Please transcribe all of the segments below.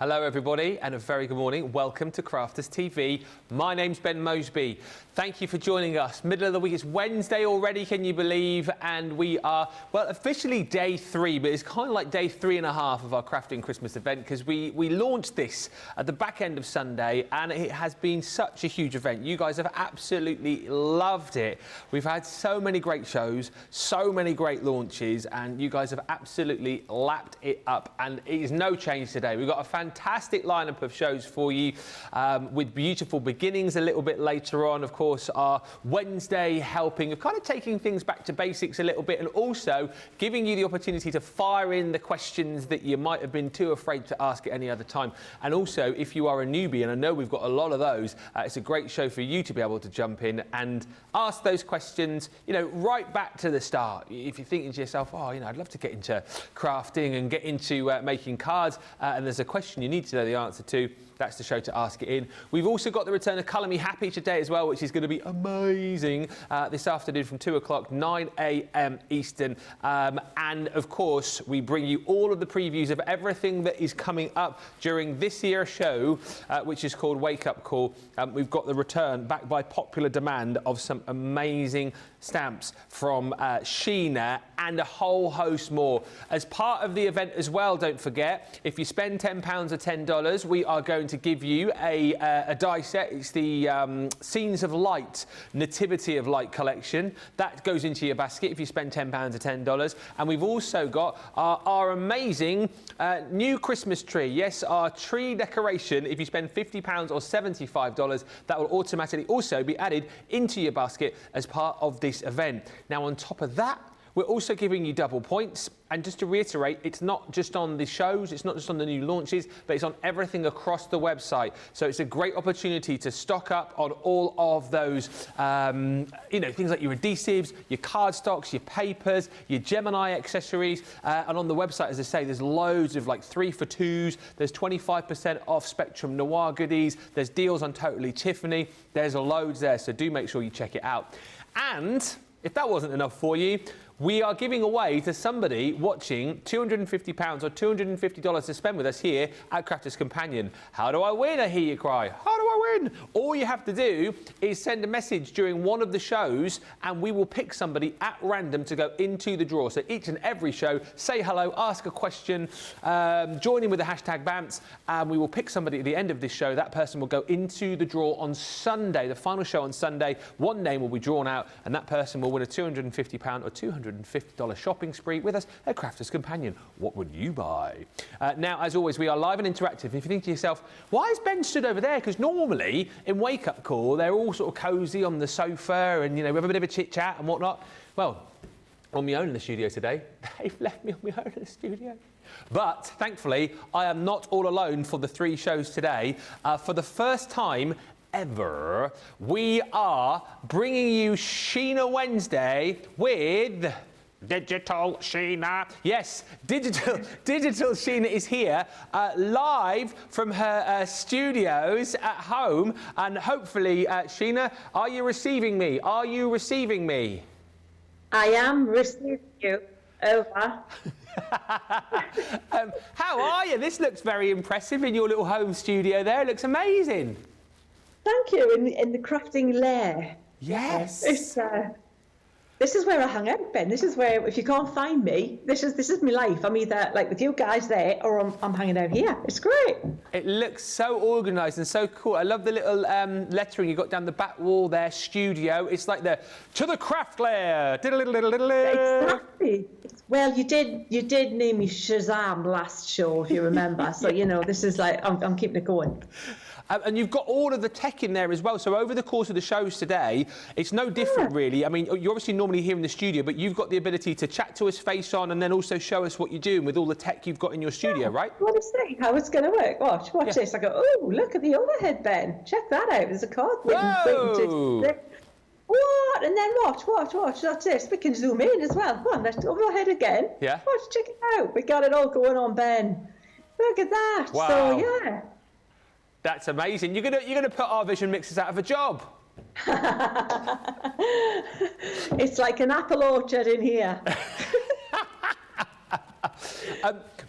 Hello everybody and a very good morning. Welcome to Crafters TV. My name's Ben Moseby. Thank you for joining us. Middle of the week, it's Wednesday already, can you believe? And we are, well, officially day 3, but it's kind of like day 3.5 of our Crafting Christmas event because we launched this at the back end of Sunday and it has been such a huge event. You guys have absolutely loved it. We've had so many great shows, so many great launches, and you guys have absolutely lapped it up, and it is no change today. We've got a fantastic lineup of shows for you with beautiful beginnings a little bit later on. Of course, our Wednesday helping of kind of taking things back to basics a little bit, and also giving you the opportunity to fire in the questions that you might have been too afraid to ask at any other time. And also, if you are a newbie, and I know we've got a lot of those, it's a great show for you to be able to jump in and ask those questions, you know, right back to the start. If you're thinking to yourself, oh, you know, I'd love to get into crafting and get into making cards, and there's a question you need to know the answer to, that's the show to ask it in. We've also got the return of Colour Me Happy today as well, which is going to be amazing this afternoon from 2 o'clock, 9 a.m. Eastern. And of course, we bring you all of the previews of everything that is coming up during this year's show, which is called Wake Up Call. We've got the return, backed by popular demand, of some amazing stamps from Sheena and a whole host more. As part of the event as well, don't forget, if you spend £10 or $10, we are going to give you a die set. It's the Scenes of Light, Nativity of Light collection. That goes into your basket if you spend £10 or $10. And we've also got our amazing new Christmas tree. Yes, our tree decoration. If you spend £50 or $75, that will automatically also be added into your basket as part of this event. Now, on top of that, we're also giving you double points. And just to reiterate, it's not just on the shows, it's not just on the new launches, but it's on everything across the website. So it's a great opportunity to stock up on all of those, you know, things like your adhesives, your cardstocks, your papers, your Gemini accessories. And on the website, as I say, there's loads of like 3 for 2s. There's 25% off Spectrum Noir goodies. There's deals on Totally Tiffany. There's loads there, so do make sure you check it out. And if that wasn't enough for you, we are giving away to somebody watching £250 or $250 to spend with us here at Crafters Companion. How do I win, I hear you cry? How do I win? All you have to do is send a message during one of the shows and we will pick somebody at random to go into the draw. So each and every show, say hello, ask a question, join in with the hashtag BAMTS, and we will pick somebody at the end of this show. That person will go into the draw on Sunday, the final show on Sunday. One name will be drawn out and that person will win a £250 or $250 shopping spree with us at Crafters Companion. What would you buy? Now, as always, we are live and interactive. If you think to yourself, why is Ben stood over there? Because normally in Wake Up Call, they're all sort of cosy on the sofa and, you know, we have a bit of a chit chat and whatnot. Well, on my own in the studio today, they've left me on my own in the studio. But thankfully, I am not all alone for the 3 shows today. For the first time ever, we are bringing you Sheena Wednesday with Digital Sheena. Yes, Digital Sheena is here live from her studios at home, and hopefully, Sheena, are you receiving me? Are you receiving me? I am receiving you. Over. How are you? This looks very impressive in your little home studio there. It looks amazing. Thank you. In the crafting lair. Yes. This is where I hang out, Ben. This is where, if you can't find me, this is my life. I'm either like with you guys there, or I'm hanging out here. It's great. It looks so organised and so cool. I love the little lettering you got down the back wall there, studio. It's like the to the craft lair. Exactly. Well, you did name me Shazam last show, if you remember. So you know, this is like I'm keeping it going. And you've got all of the tech in there as well. So over the course of the shows today, it's no different really. I mean, you're obviously normally here in the studio, but you've got the ability to chat to us face on and then also show us what you're doing with all the tech you've got in your studio, right? I want to see how it's going to work. Watch this. I go, oh, look at the overhead, Ben. Check that out. There's a card waiting to... What? And then watch. That's it. We can zoom in as well. Go on, let's overhead again. Yeah. Watch, check it out. We got it all going on, Ben. Look at that. Wow. So, yeah. That's amazing. You're gonna put our vision mixers out of a job. It's like an apple orchard in here.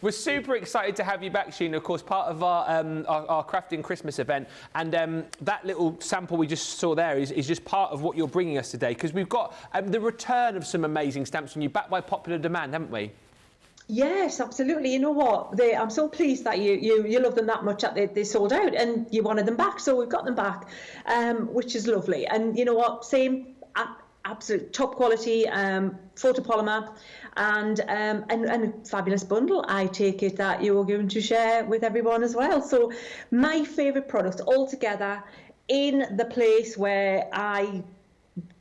We're super excited to have you back, Sheena, of course, part of our Crafting Christmas event. And that little sample we just saw there is just part of what you're bringing us today, because we've got the return of some amazing stamps from you, backed by popular demand, haven't we? Yes, absolutely. You know what? I'm so pleased that you love them that much that they sold out and you wanted them back. So we've got them back, which is lovely. And you know what? Same, absolute top quality photopolymer and a fabulous bundle. I take it that you are going to share with everyone as well. So my favourite products all together in the place where I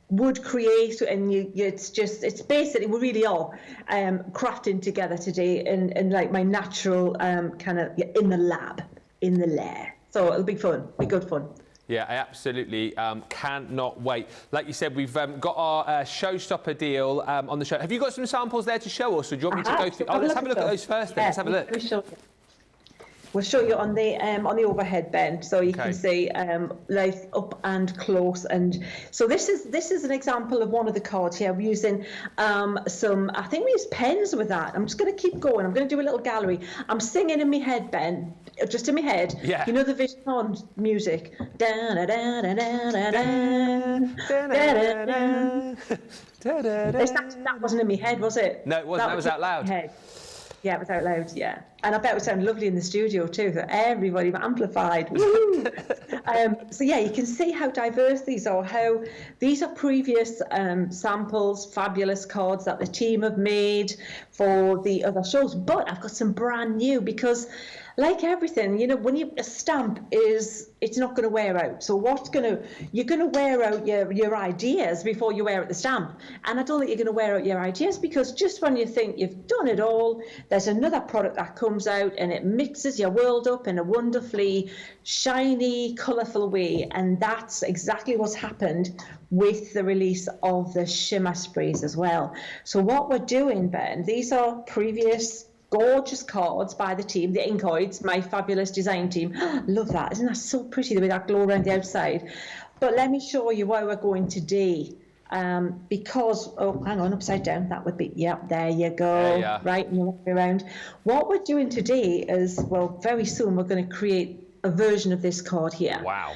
would create, and it's basically, we really are crafting together today in like my natural kind of in the lab, in the lair. So it'll be fun, be good fun. Yeah, I absolutely cannot wait. Like you said, we've got our showstopper deal on the show. Have you got some samples there to show us, or do you want me to go through? Let's have a look at those first. Then. Let's have a look. We'll show you on the overhead bin, so you can see like up and close. And so this is an example of one of the cards here. We're using some, I think we use pens with that. I'm just going to keep going. I'm going to do a little gallery. I'm singing in my head, Ben, just in my head. Yeah. You know the Vision On music. Da da da da da da da da da. That wasn't in my head, was it? No, it wasn't. That was out loud. Yeah, it was out loud, yeah. And I bet it would sound lovely in the studio too, that everybody amplified. So yeah, you can see how diverse these are, how these are previous samples, fabulous cards that the team have made for the other shows. But I've got some brand new, because like everything, you know, when a stamp it's not going to wear out. So you're going to wear out your ideas before you wear out the stamp. And I don't think you're going to wear out your ideas, because just when you think you've done it all, there's another product that comes out and it mixes your world up in a wonderfully shiny, colourful way. And that's exactly what's happened with the release of the Shimmer sprays as well. So what we're doing, Ben, these are previous gorgeous cards by the team, the Inkoids, my fabulous design team. Love that. Isn't that so pretty, the way that glow around the outside? But let me show you where we're going today. Because, oh, hang on, upside down. That would be, yeah, there you go. Right, and you'll be around. What we're doing today is, well, very soon we're going to create a version of this card here. Wow.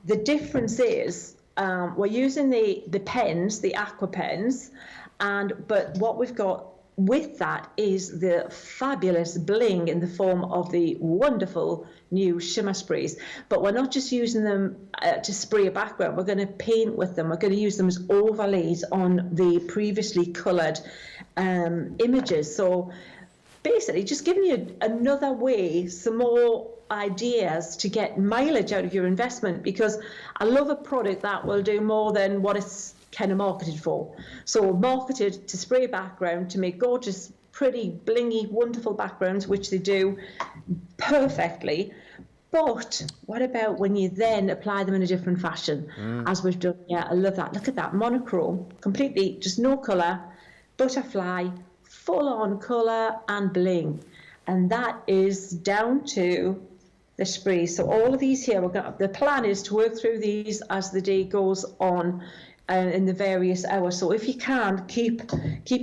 The difference is we're using the pens, the aqua pens, but what we've got with that is the fabulous bling in the form of the wonderful new Shimmer sprays. But we're not just using them to spray a background. We're going to paint with them. We're going to use them as overlays on the previously coloured images. So basically just giving you another way, some more ideas to get mileage out of your investment, because I love a product that will do more than what it's kind of marketed for. So marketed to spray background, to make gorgeous, pretty, blingy, wonderful backgrounds, which they do perfectly. But what about when you then apply them in a different fashion, as we've done? Yeah, I love that. Look at that, monochrome, completely, just no colour, butterfly, full-on colour and bling. And that is down to the sprays. So all of these here, the plan is to work through these as the day goes on, in the various hours. So if you can, keep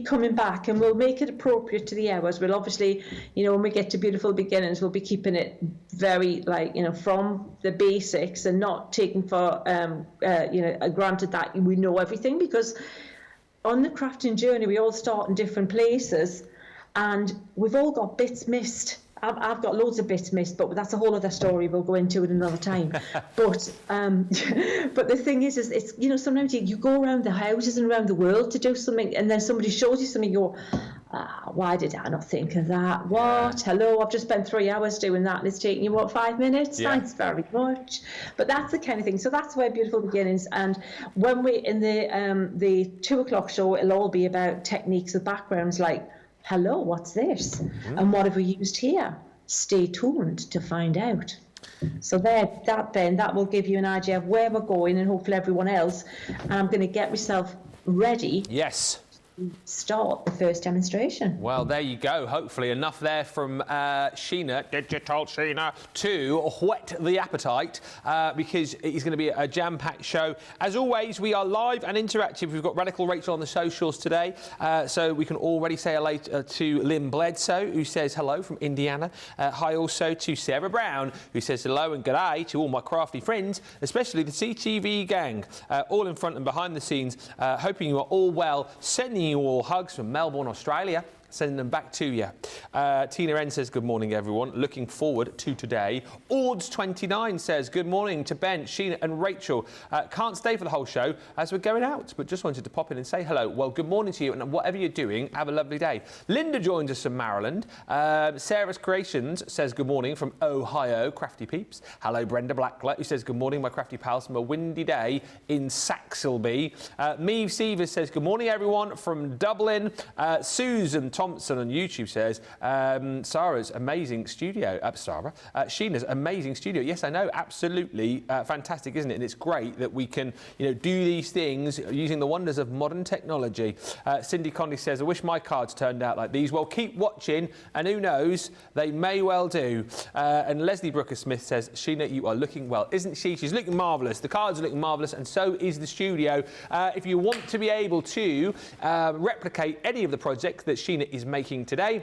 coming back, and we'll make it appropriate to the hours. We'll obviously, you know, when we get to beautiful beginnings, we'll be keeping it very, like, you know, from the basics, and not taking for you know, granted that we know everything, because on the crafting journey we all start in different places and we've all got bits missed. I've got loads of bits missed, but that's a whole other story. We'll go into it another time. But the thing is it's, you know, sometimes you go around the houses and around the world to do something, and then somebody shows you something, you go, why did I not think of that? What? Hello, I've just spent 3 hours doing that, and it's taking you, what, 5 minutes? Yeah. Thanks very much. But that's the kind of thing. So that's where Beautiful Beginnings, and when we're in the 2 o'clock show, it'll all be about techniques of backgrounds, like, hello, what's this? And what have we used here? Stay tuned to find out. So that will give you an idea of where we're going, and hopefully everyone else. And I'm going to get myself ready. Yes. start the first demonstration. Well, there you go. Hopefully enough there from Sheena, Digital Sheena, to whet the appetite because it is going to be a jam-packed show. As always, we are live and interactive. We've got Radical Rachel on the socials today, so we can already say hello to Lynn Bledsoe, who says hello from Indiana. Hi also to Sarah Brown, who says hello and g'day to all my crafty friends, especially the CTV gang, all in front and behind the scenes. Hoping you are all well. Sending you all hugs from Melbourne, Australia. Sending them back to you. Tina N says, good morning, everyone. Looking forward to today. Ords29 says, good morning to Ben, Sheena and Rachel. Can't stay for the whole show as we're going out, but just wanted to pop in and say hello. Well, good morning to you, and whatever you're doing, have a lovely day. Linda joins us from Maryland. Sarah's Creations says, good morning from Ohio, crafty peeps. Hello, Brenda Blacklet, who says, good morning, my crafty pals, from a windy day in Saxilby. Meave Seavers says, good morning, everyone, from Dublin. Susan Thompson on YouTube says, Sarah's amazing studio. Sheena's amazing studio. Yes, I know, absolutely fantastic, isn't it? And it's great that we can, do these things using the wonders of modern technology. Cindy Conley says, I wish my cards turned out like these. Well, keep watching, and who knows, they may well do. And Leslie Brooker-Smith says, Sheena, you are looking well, isn't she? She's looking marvellous. The cards are looking marvellous, and so is the studio. If you want to be able to replicate any of the projects that Sheena is making today,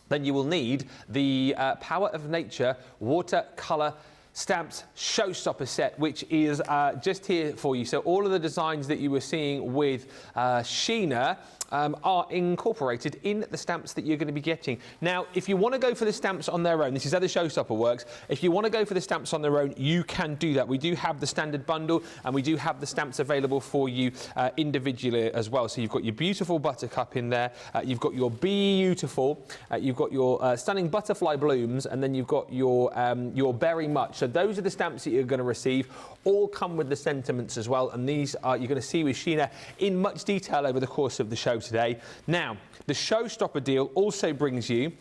then you will need the Power of Nature watercolor stamps showstopper set, which is just here for you. So all of the designs that you were seeing with Sheena are incorporated in the stamps that you're going to be getting. Now, if you want to go for the stamps on their own, this is how the showstopper works. If you want to go for the stamps on their own, you can do that. We do have the standard bundle, and we do have the stamps available for you individually as well. So you've got your beautiful buttercup in there, you've got your beautiful, you've got your stunning butterfly blooms, and then you've got your berry much. So those are the stamps that you're going to receive. All come with the sentiments as well, and these are you're going to see with Sheena in much detail over the course of the show today. Now, the showstopper deal also brings you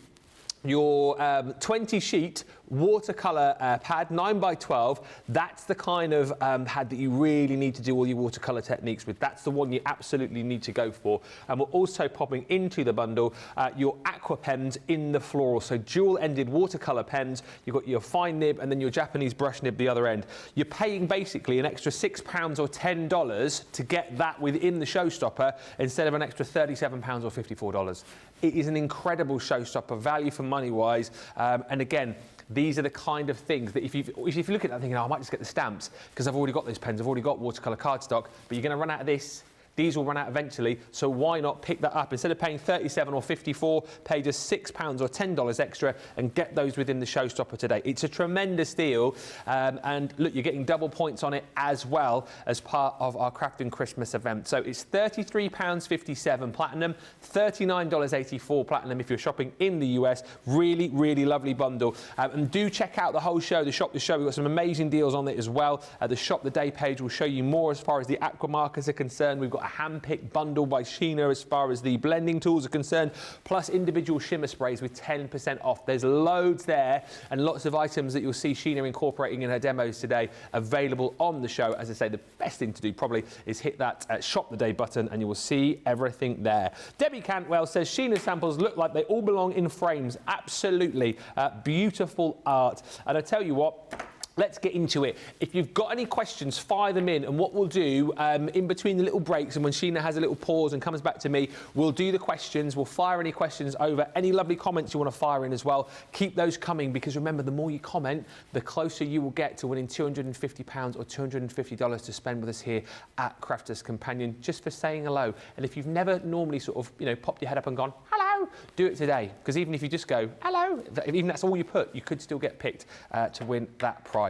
your 20-sheet watercolour pad, 9x12. That's the kind of pad that you really need to do all your watercolour techniques with. That's the one you absolutely need to go for. And we're also popping into the bundle your aqua pens in the floral. So dual-ended watercolour pens. You've got your fine nib and then your Japanese brush nib the other end. You're paying basically an extra £6 or $10 to get that within the showstopper instead of an extra £37 or $54. It is an incredible showstopper, value for money wise. And again, these are the kind of things that if you look at that thinking, oh, I might just get the stamps because I've already got those pens, I've already got watercolour cardstock, but you're going to run out of this. These will run out eventually, so why not pick that up? Instead of paying $37 or $54, pay just £6 or $10 extra and get those within the showstopper today. It's a tremendous deal, and look, you're getting double points on it as well as part of our Crafting Christmas event. So it's £33.57 platinum, $39.84 platinum if you're shopping in the US. Really, really lovely bundle. And do check out the whole show, the Shop the Show. We've got some amazing deals on it as well. The Shop the Day page will show you more as far as the aqua markers are concerned. We've got a hand-picked bundle by Sheena as far as the blending tools are concerned, plus individual shimmer sprays with 10% off. There's loads there and lots of items that you'll see Sheena incorporating in her demos today available on the show. As I say, the best thing to do probably is hit that Shop the Day button and you will see everything there. Debbie Cantwell says Sheena samples look like they all belong in frames. Absolutely. Beautiful art. And I tell you what, let's get into it. If you've got any questions, fire them in. And what we'll do in between the little breaks and when Sheena has a little pause and comes back to me, we'll do the questions. We'll fire any questions over. Any lovely comments you want to fire in as well, keep those coming, because remember, the more you comment, the closer you will get to winning £250 or $250 to spend with us here at Crafters Companion, just for saying hello. And if you've never normally sort of, popped your head up and gone, hello, do it today. Because even if you just go, hello, even that's all you put, you could still get picked to win that prize.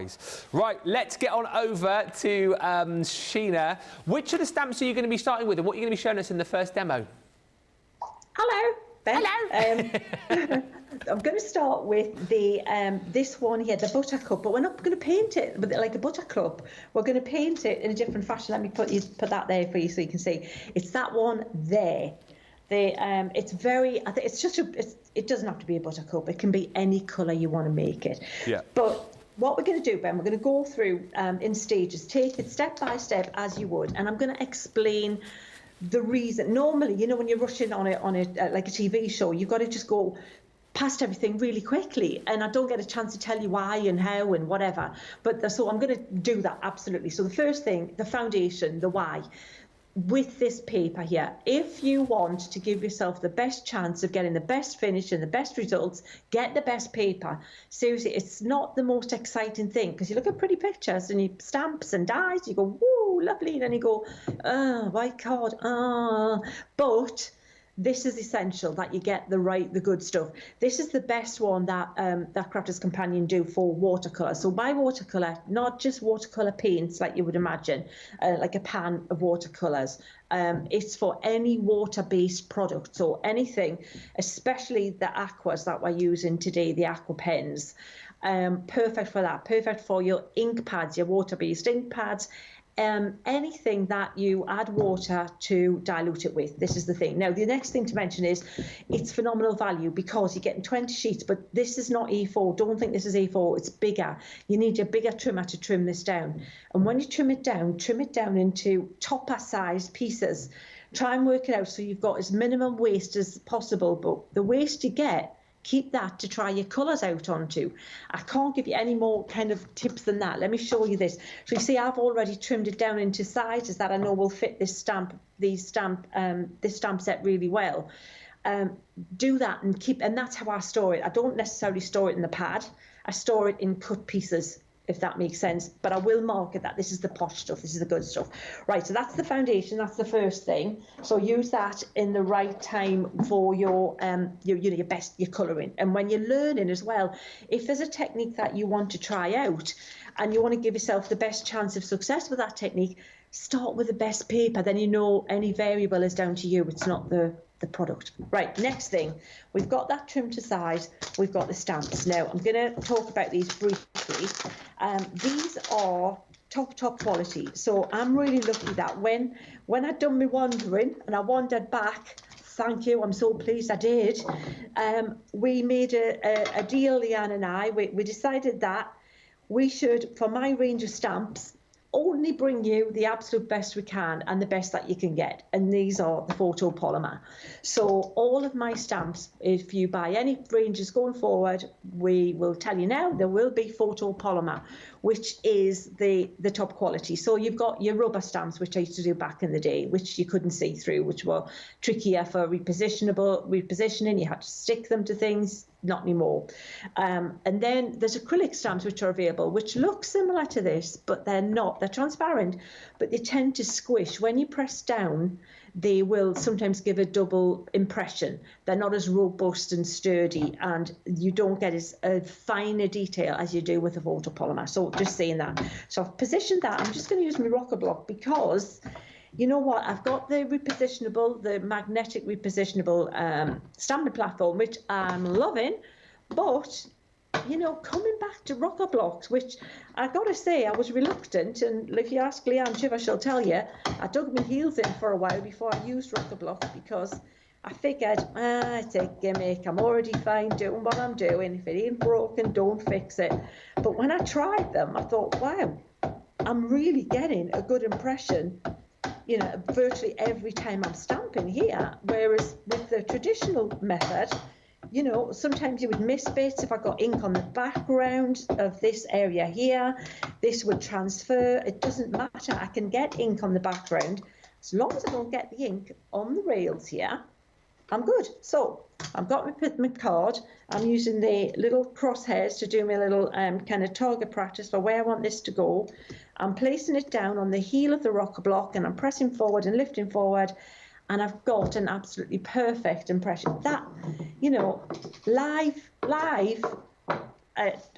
Right, let's get on over to Sheena. Which of the stamps are you going to be starting with, and what are you going to be showing us in the first demo? Hello, Ben. Hello. I'm going to start with the this one here, the buttercup, but we're not going to paint it with like a buttercup. We're going to paint it in a different fashion. Let me put that there for you so you can see. It's that one there. It's very. I think it's just it doesn't have to be a buttercup. It can be any colour you want to make it. Yeah. But what we're going to do, Ben, we're going to go through in stages, take it step by step as you would, and I'm going to explain the reason, normally, you know, when you're rushing on a like a TV show, you've got to just go past everything really quickly, and I don't get a chance to tell you why and how and whatever. But so I'm going to do that, absolutely. So the first thing, the foundation, the why. With this paper here, if you want to give yourself the best chance of getting the best finish and the best results, get the best paper. Seriously, it's not the most exciting thing, because you look at pretty pictures and you stamps and dies, you go, woo, lovely, and then you go, oh, white card, but this is essential that you get the good stuff. This is the best one that that Crafter's Companion do for watercolor. So by watercolor, not just watercolor paints like you would imagine, like a pan of watercolors. It's for any water-based product. So anything, especially the aquas that we're using today, the aqua pens. Perfect for that. Perfect for your ink pads, your water-based ink pads. Anything that you add water to dilute it with. This is the thing. Now, the next thing to mention is it's phenomenal value, because you're getting 20 sheets, but this is not A4. Don't think this is A4. It's bigger. You need a bigger trimmer to trim this down. And when you trim it down into topper-sized pieces. Try and work it out so you've got as minimum waste as possible, but the waste you get, keep that to try your colours out onto. I can't give you any more kind of tips than that. Let me show you this. So you see, I've already trimmed it down into sizes that I know will fit this stamp set really well. Do that and that's how I store it. I don't necessarily store it in the pad. I store it in cut pieces, if that makes sense. But I will mark it that this is the posh stuff, this is the good stuff. Right, so that's the foundation, that's the first thing. So use that in the right time for your colouring. And when you're learning as well, if there's a technique that you want to try out and you want to give yourself the best chance of success with that technique, start with the best paper. Then you know any variable is down to you. It's not the product. Right, next thing, we've got that trim to size, we've got the stamps. Now I'm going to talk about these briefly. These are top quality, so I'm really lucky that when I'd done my wandering and I wandered back, thank you, I'm so pleased I did, we made a deal, Leanne and I. We decided that we should, for my range of stamps, only bring you the absolute best we can and the best that you can get, and these are the photopolymer. So all of my stamps, if you buy any ranges going forward, we will tell you now there will be photopolymer, which is the top quality. So you've got your rubber stamps, which I used to do back in the day, which you couldn't see through, which were trickier for repositioning. You had to stick them to things. Not anymore. And then there's acrylic stamps which are available, which look similar to this, but they're not. They're transparent, but they tend to squish. When you press down, they will sometimes give a double impression. They're not as robust and sturdy, and you don't get as fine a detail as you do with a photopolymer. So just saying that. So I've positioned that. I'm just going to use my rocker block because you know what? I've got the magnetic repositionable stamping platform, which I'm loving, but you know, coming back to rocker blocks, which I got to say, I was reluctant, and if you ask Leanne Shiver, she'll tell you, I dug my heels in for a while before I used rocker blocks, because I figured, it's a gimmick, I'm already fine doing what I'm doing, if it ain't broken, don't fix it. But when I tried them, I thought, wow, I'm really getting a good impression, you know, virtually every time I'm stamping here, whereas with the traditional method, you know, sometimes you would miss bits. If I got ink on the background of this area here, this would transfer. It doesn't matter. I can get ink on the background. As long as I don't get the ink on the rails here, I'm good. So I've got my card. I'm using the little crosshairs to do my little kind of target practice for where I want this to go. I'm placing it down on the heel of the rocker block, and I'm pressing forward and lifting forward, and I've got an absolutely perfect impression. That, you know, live, I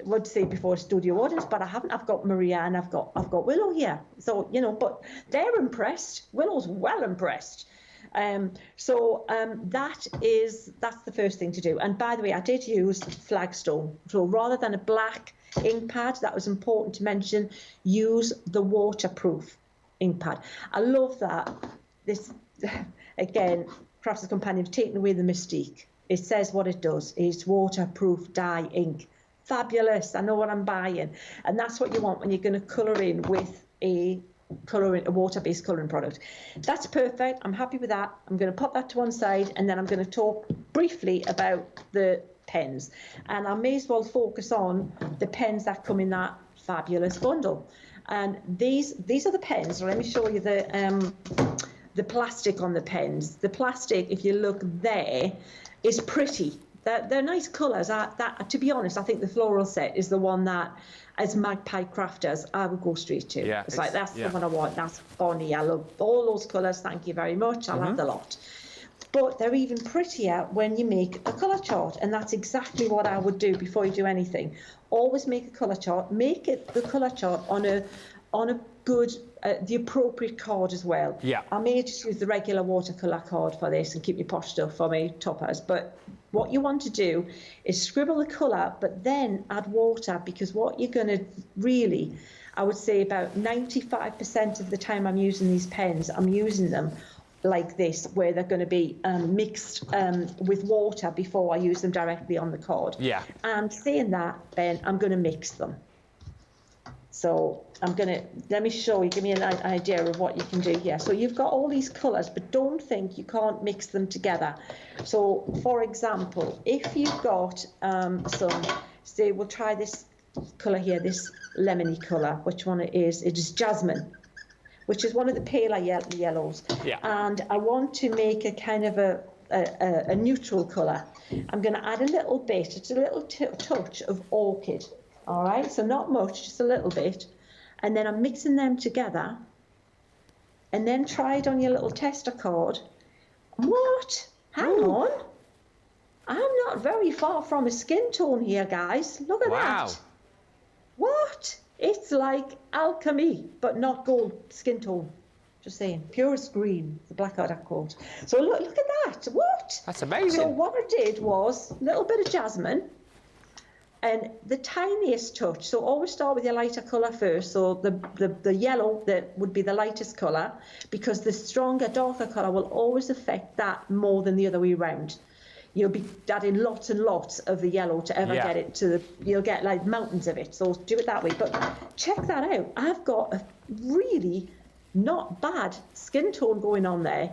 would say before a studio audience, but I haven't. I've got Maria and I've got Willow here. So, you know, but they're impressed. Willow's well impressed. That's the first thing to do. And by the way, I did use Flagstone. So rather than a black ink pad, that was important to mention, use the waterproof ink pad. I love that. This, again, Crafter's Companion have taken away the mystique. It says what it does. It's waterproof dye ink. Fabulous. I know what I'm buying. And that's what you want when you're going to colour in with a a water-based colouring product. That's perfect. I'm happy with that. I'm going to pop that to one side, and then I'm going to talk briefly about the pens. And I may as well focus on the pens that come in that fabulous bundle. And these are the pens. Let me show you the plastic on the pens. The plastic, if you look there, is pretty. They're nice colours. To be honest, I think the floral set is the one that, as Magpie crafters, I would go straight to. Yeah, it's like, that's the one I want. That's bonny. I love all those colours. Thank you very much. I'll have the lot. But they're even prettier when you make a colour chart, and that's exactly what I would do before you do anything. Always make a colour chart. Make the colour chart on a good, the appropriate card as well. Yeah. I may just use the regular watercolour card for this and keep your posh stuff for me toppers, but what you want to do is scribble the colour, but then add water, because what you're going to really, I would say about 95% of the time I'm using these pens, I'm using them like this, where they're going to be mixed with water before I use them directly on the card. Yeah. And saying that, Ben, I'm going to mix them. So let me show you, give me an idea of what you can do here. So you've got all these colours, but don't think you can't mix them together. So for example, if you've got say we'll try this colour here, this lemony colour, which one it is jasmine, which is one of the paler yellows. Yeah. And I want to make a kind of a neutral colour. I'm going to add a little bit, it's a little touch of orchid. All right, so not much, just a little bit. And then I'm mixing them together. And then try it on your little tester card. What? Hang on. I'm not very far from a skin tone here, guys. Look at that. What? It's like alchemy, but not gold skin tone. Just saying. Purest green, the black art quote. So look at that. What? That's amazing. So what I did was a little bit of jasmine. And the tiniest touch, so always start with your lighter colour first, so the yellow that would be the lightest colour, because the stronger, darker colour will always affect that more than the other way around. You'll be adding lots and lots of the yellow to ever get it to you'll get like mountains of it, so do it that way. But check that out, I've got a really not bad skin tone going on there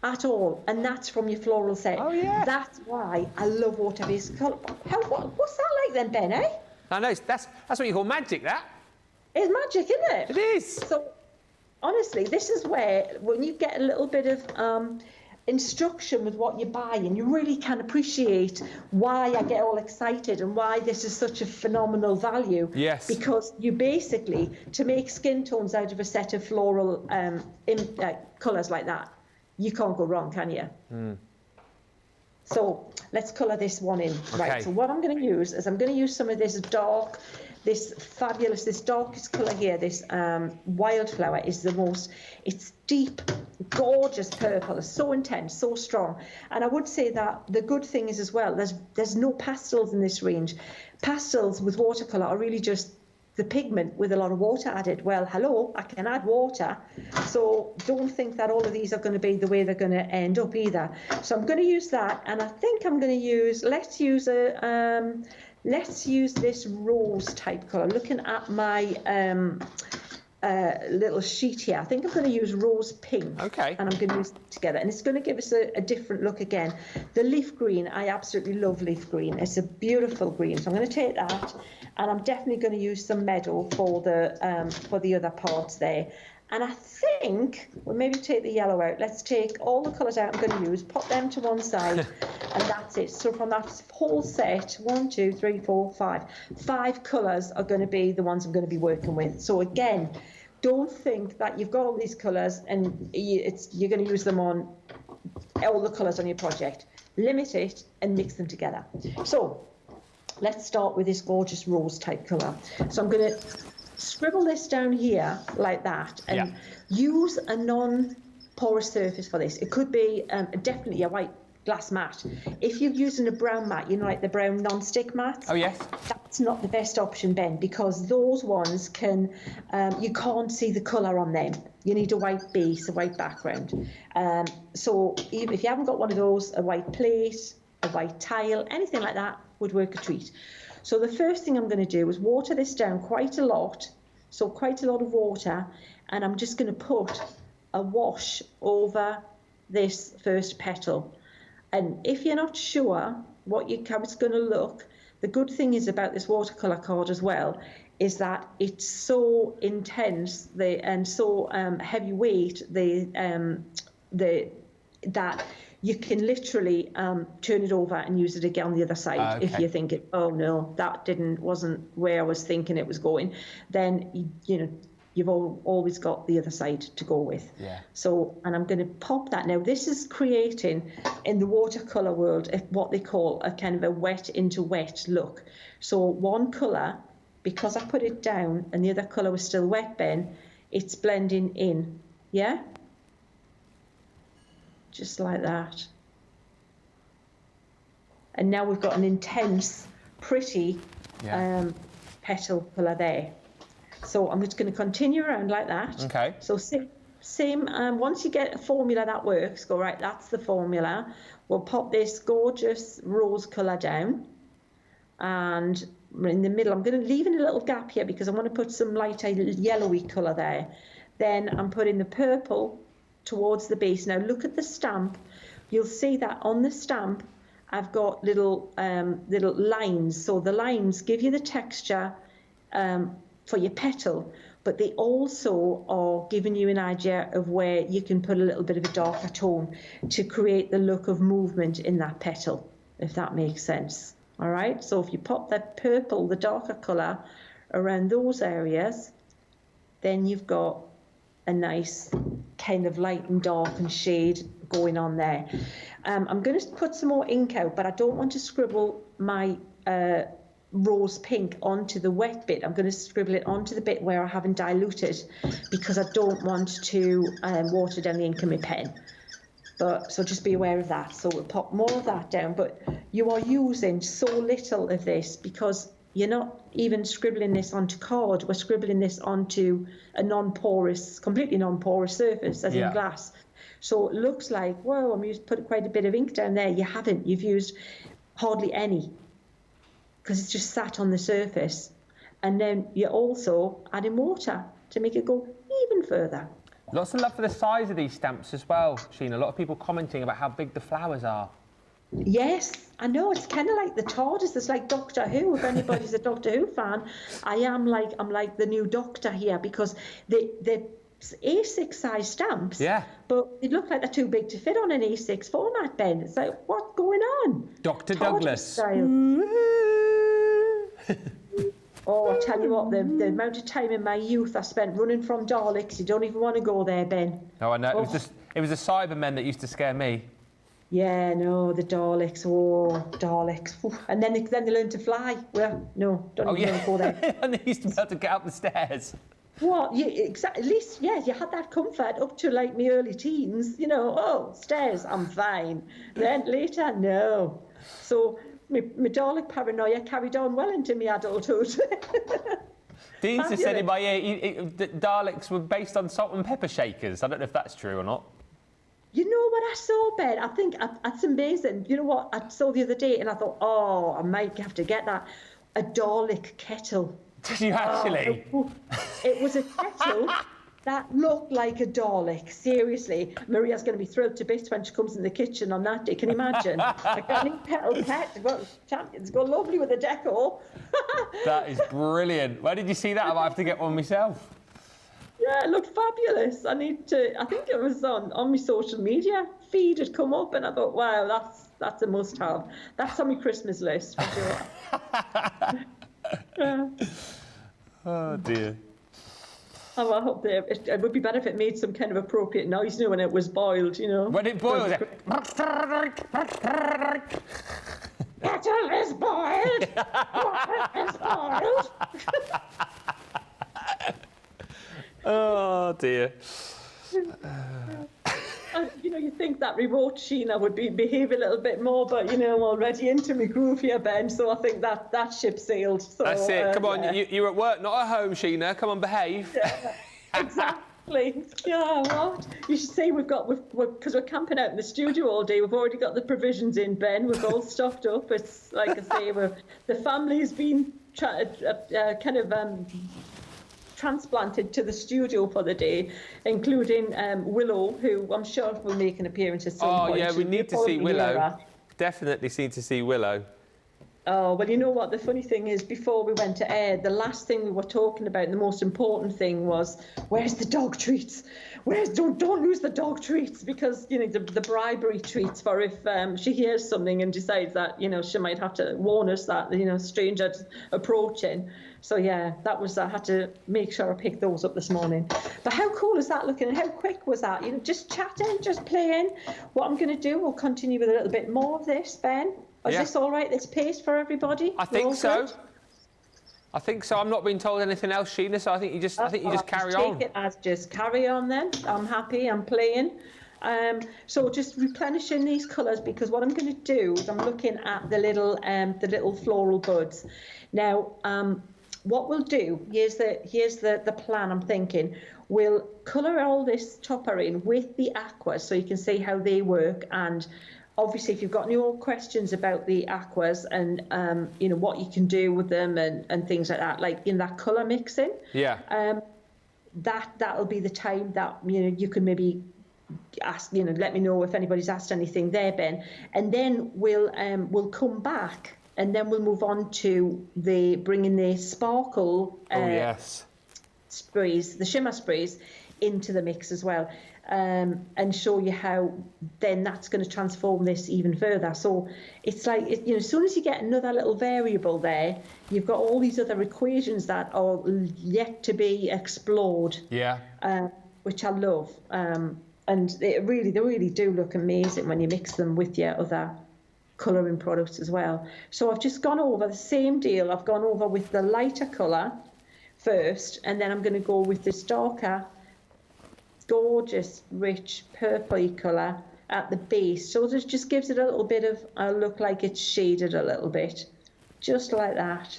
at all, and that's from your floral set. Oh yeah. That's why I love water-based colour. What's that like then, Ben, eh? I know, that's what you call magic, that. It's magic, isn't it? It is. So, honestly, this is where, when you get a little bit of instruction with what you're buying, you really can appreciate why I get all excited and why this is such a phenomenal value. Yes. Because you basically, to make skin tones out of a set of floral colours like that, you can't go wrong, can you? So let's colour this one in. Okay. Right, so what I'm going to use is I'm going to use some of this dark, this darkest colour here, this wildflower is the most, it's deep, gorgeous purple, it's so intense, so strong. And I would say that the good thing is as well, there's no pastels in this range. Pastels with watercolour are really just the pigment with a lot of water added. Well, hello, I can add water. So don't think that all of these are going to be the way they're going to end up either. So I'm going to use that, and I think I'm going to use, let's use this rose type colour. Looking at my little sheet here, I think I'm going to use rose pink. Okay. And I'm going to use it together, and it's going to give us a different look again. The leaf green, I absolutely love leaf green. It's a beautiful green. So I'm going to take that, and I'm definitely going to use some meadow for the other parts there. And I think we'll maybe take the yellow out. Let's take all the colours out I'm going to use, pop them to one side, and that's it. So from that whole set, 1, 2, 3, 4, 5. 5 colours are going to be the ones I'm going to be working with. So again, don't think that you've got all these colours and you're going to use them on all the colours on your project. Limit it and mix them together. So let's start with this gorgeous rose type colour. So I'm going to scribble this down here like that, and use a non-porous surface for this. It could be definitely a white glass mat. If you're using a brown mat, you know, like the brown non-stick mats. Oh yes. That's not the best option, Ben, because those ones can, you can't see the colour on them. You need a white base, a white background. So if you haven't got one of those, a white plate, a white tile, anything like that would work a treat. So the first thing I'm going to do is water this down quite a lot, so quite a lot of water, and I'm just going to put a wash over this first petal. And if you're not sure how it's going to look, the good thing is about this watercolor card as well is that it's so intense and so heavyweight that you can literally turn it over and use it again on the other side. Okay. If you think oh no, that wasn't where I was thinking it was going, then you've always got the other side to go with. Yeah. So, and I'm going to pop that now. This is creating in the watercolor world what they call a kind of a wet into wet look. So one color, because I put it down and the other color was still wet, Ben, it's blending in. Yeah. Just like that. And now we've got an intense, pretty petal colour there. So I'm just going to continue around like that. Okay. So same once you get a formula that works, go, right, that's the formula. We'll pop this gorgeous rose colour down. And in the middle, I'm going to leave in a little gap here because I want to put some lighter yellowy colour there. Then I'm putting the purple towards the base. Now look at the stamp. You'll see that on the stamp I've got little lines. So the lines give you the texture for your petal, but they also are giving you an idea of where you can put a little bit of a darker tone to create the look of movement in that petal, if that makes sense. All right, so if you pop that purple, the darker colour, around those areas, then you've got a nice kind of light and dark and shade going on there. I'm going to put some more ink out, but I don't want to scribble my rose pink onto the wet bit. I'm going to scribble it onto the bit where I haven't diluted because I don't want to water down the ink in my pen. So just be aware of that. So we'll pop more of that down, but you are using so little of this because you're not even scribbling this onto card. We're scribbling this onto a non-porous, completely non-porous surface, as in glass. So it looks like, whoa, I'm put quite a bit of ink down there. You haven't. You've used hardly any because it's just sat on the surface. And then you're also adding water to make it go even further. Lots of love for the size of these stamps as well, Sheena. A lot of people commenting about how big the flowers are. Yes, I know. It's kind of like the TARDIS. It's like Doctor Who. If anybody's a Doctor Who fan, I'm like the new Doctor here because they're A6 size stamps. Yeah. But they look like they're too big to fit on an A6 format, Ben. It's like, what's going on? Dr. Douglas. Oh, I tell you what, the amount of time in my youth I spent running from Daleks, you don't even want to go there, Ben. Oh, I know. Oh. It was the Cybermen that used to scare me. Yeah, no, the Daleks. Oh, Daleks. And then they learn to fly. Well, no, don't even go there. And they used to be able to get up the stairs. What? Yeah, exactly. At least, yeah, you had that comfort up to like my early teens. Stairs, I'm fine. Then later, no. So my Dalek paranoia carried on well into my adulthood. Dean just said in my ear that Daleks were based on salt and pepper shakers. I don't know if that's true or not. You know what I saw, Ben? I think that's amazing. You know what I saw the other day, and I thought, I might have to get that. A Dalek kettle. Did you actually? It was a kettle that looked like a Dalek. Seriously, Maria's going to be thrilled to bits when she comes in the kitchen on that day. Can you imagine? A kettle pet. It's got lovely with the decor. That is brilliant. Where did you see that? I might have to get one myself. Yeah, it looked fabulous. I think it was on my social media feed had come up and I thought, wow, that's a must-have. That's on my Christmas list for sure. Oh, dear. Oh, I hope it would be better if it made some kind of appropriate noise, when it was boiled, When it boils, Kettle is boiled! Water is boiled! Oh, dear. You think that remote Sheena would behave a little bit more, but, I'm already into my groove here, Ben, so I think that ship sailed. So, that's it. Come on, you're at work, not at home, Sheena. Come on, behave. Yeah, exactly. Yeah, what? You should say because we're camping out in the studio all day, we've already got the provisions in, Ben. We've all stocked up. It's, like I say, the family's been transplanted to the studio for the day, including Willow, who I'm sure will make an appearance at some point. Oh, yeah, we need to see Willow. Definitely need to see Willow. Oh, well, you know what? The funny thing is, before we went to air, the last thing we were talking about, the most important thing was, where's the dog treats? Don't lose the dog treats, because, you know, the bribery treats for if she hears something and decides that, you know, she might have to warn us that, you know, strangers approaching. So, yeah, that was, I had to make sure I picked those up this morning. But how cool is that looking, and how quick was that? You know, just chatting, just playing. What I'm going to do, we'll continue with a little bit more of this, Ben. Is this all right, this pace for everybody? I think so. I think so. I'm not being told anything else, Sheena, so I think you just carry on. Take it as just carry on then. I'm happy, I'm playing. So just replenishing these colours, because what I'm going to do is I'm looking at the little floral buds. Now, what we'll do, here's the plan I'm thinking. We'll colour all this topper in with the aquas so you can see how they work, and obviously, if you've got any more questions about the aquas and you know, what you can do with them and things like that, like in that colour mixing, that'll be the time that, you know, you can maybe ask, you know, let me know if anybody's asked anything there, Ben, and then we'll come back and then we'll move on to bringing the sparkle sprays, the shimmer sprays, into the mix as well. And show you how then that's going to transform this even further. So it's like, you know, as soon as you get another little variable there, you've got all these other equations that are yet to be explored. Yeah. Which I love. And they really do look amazing when you mix them with your other colouring products as well. So I've just gone over the same deal. I've gone over with the lighter colour first, and then I'm going to go with this darker, gorgeous, rich, purpley colour at the base. So this just gives it a little bit of a look like it's shaded a little bit, just like that.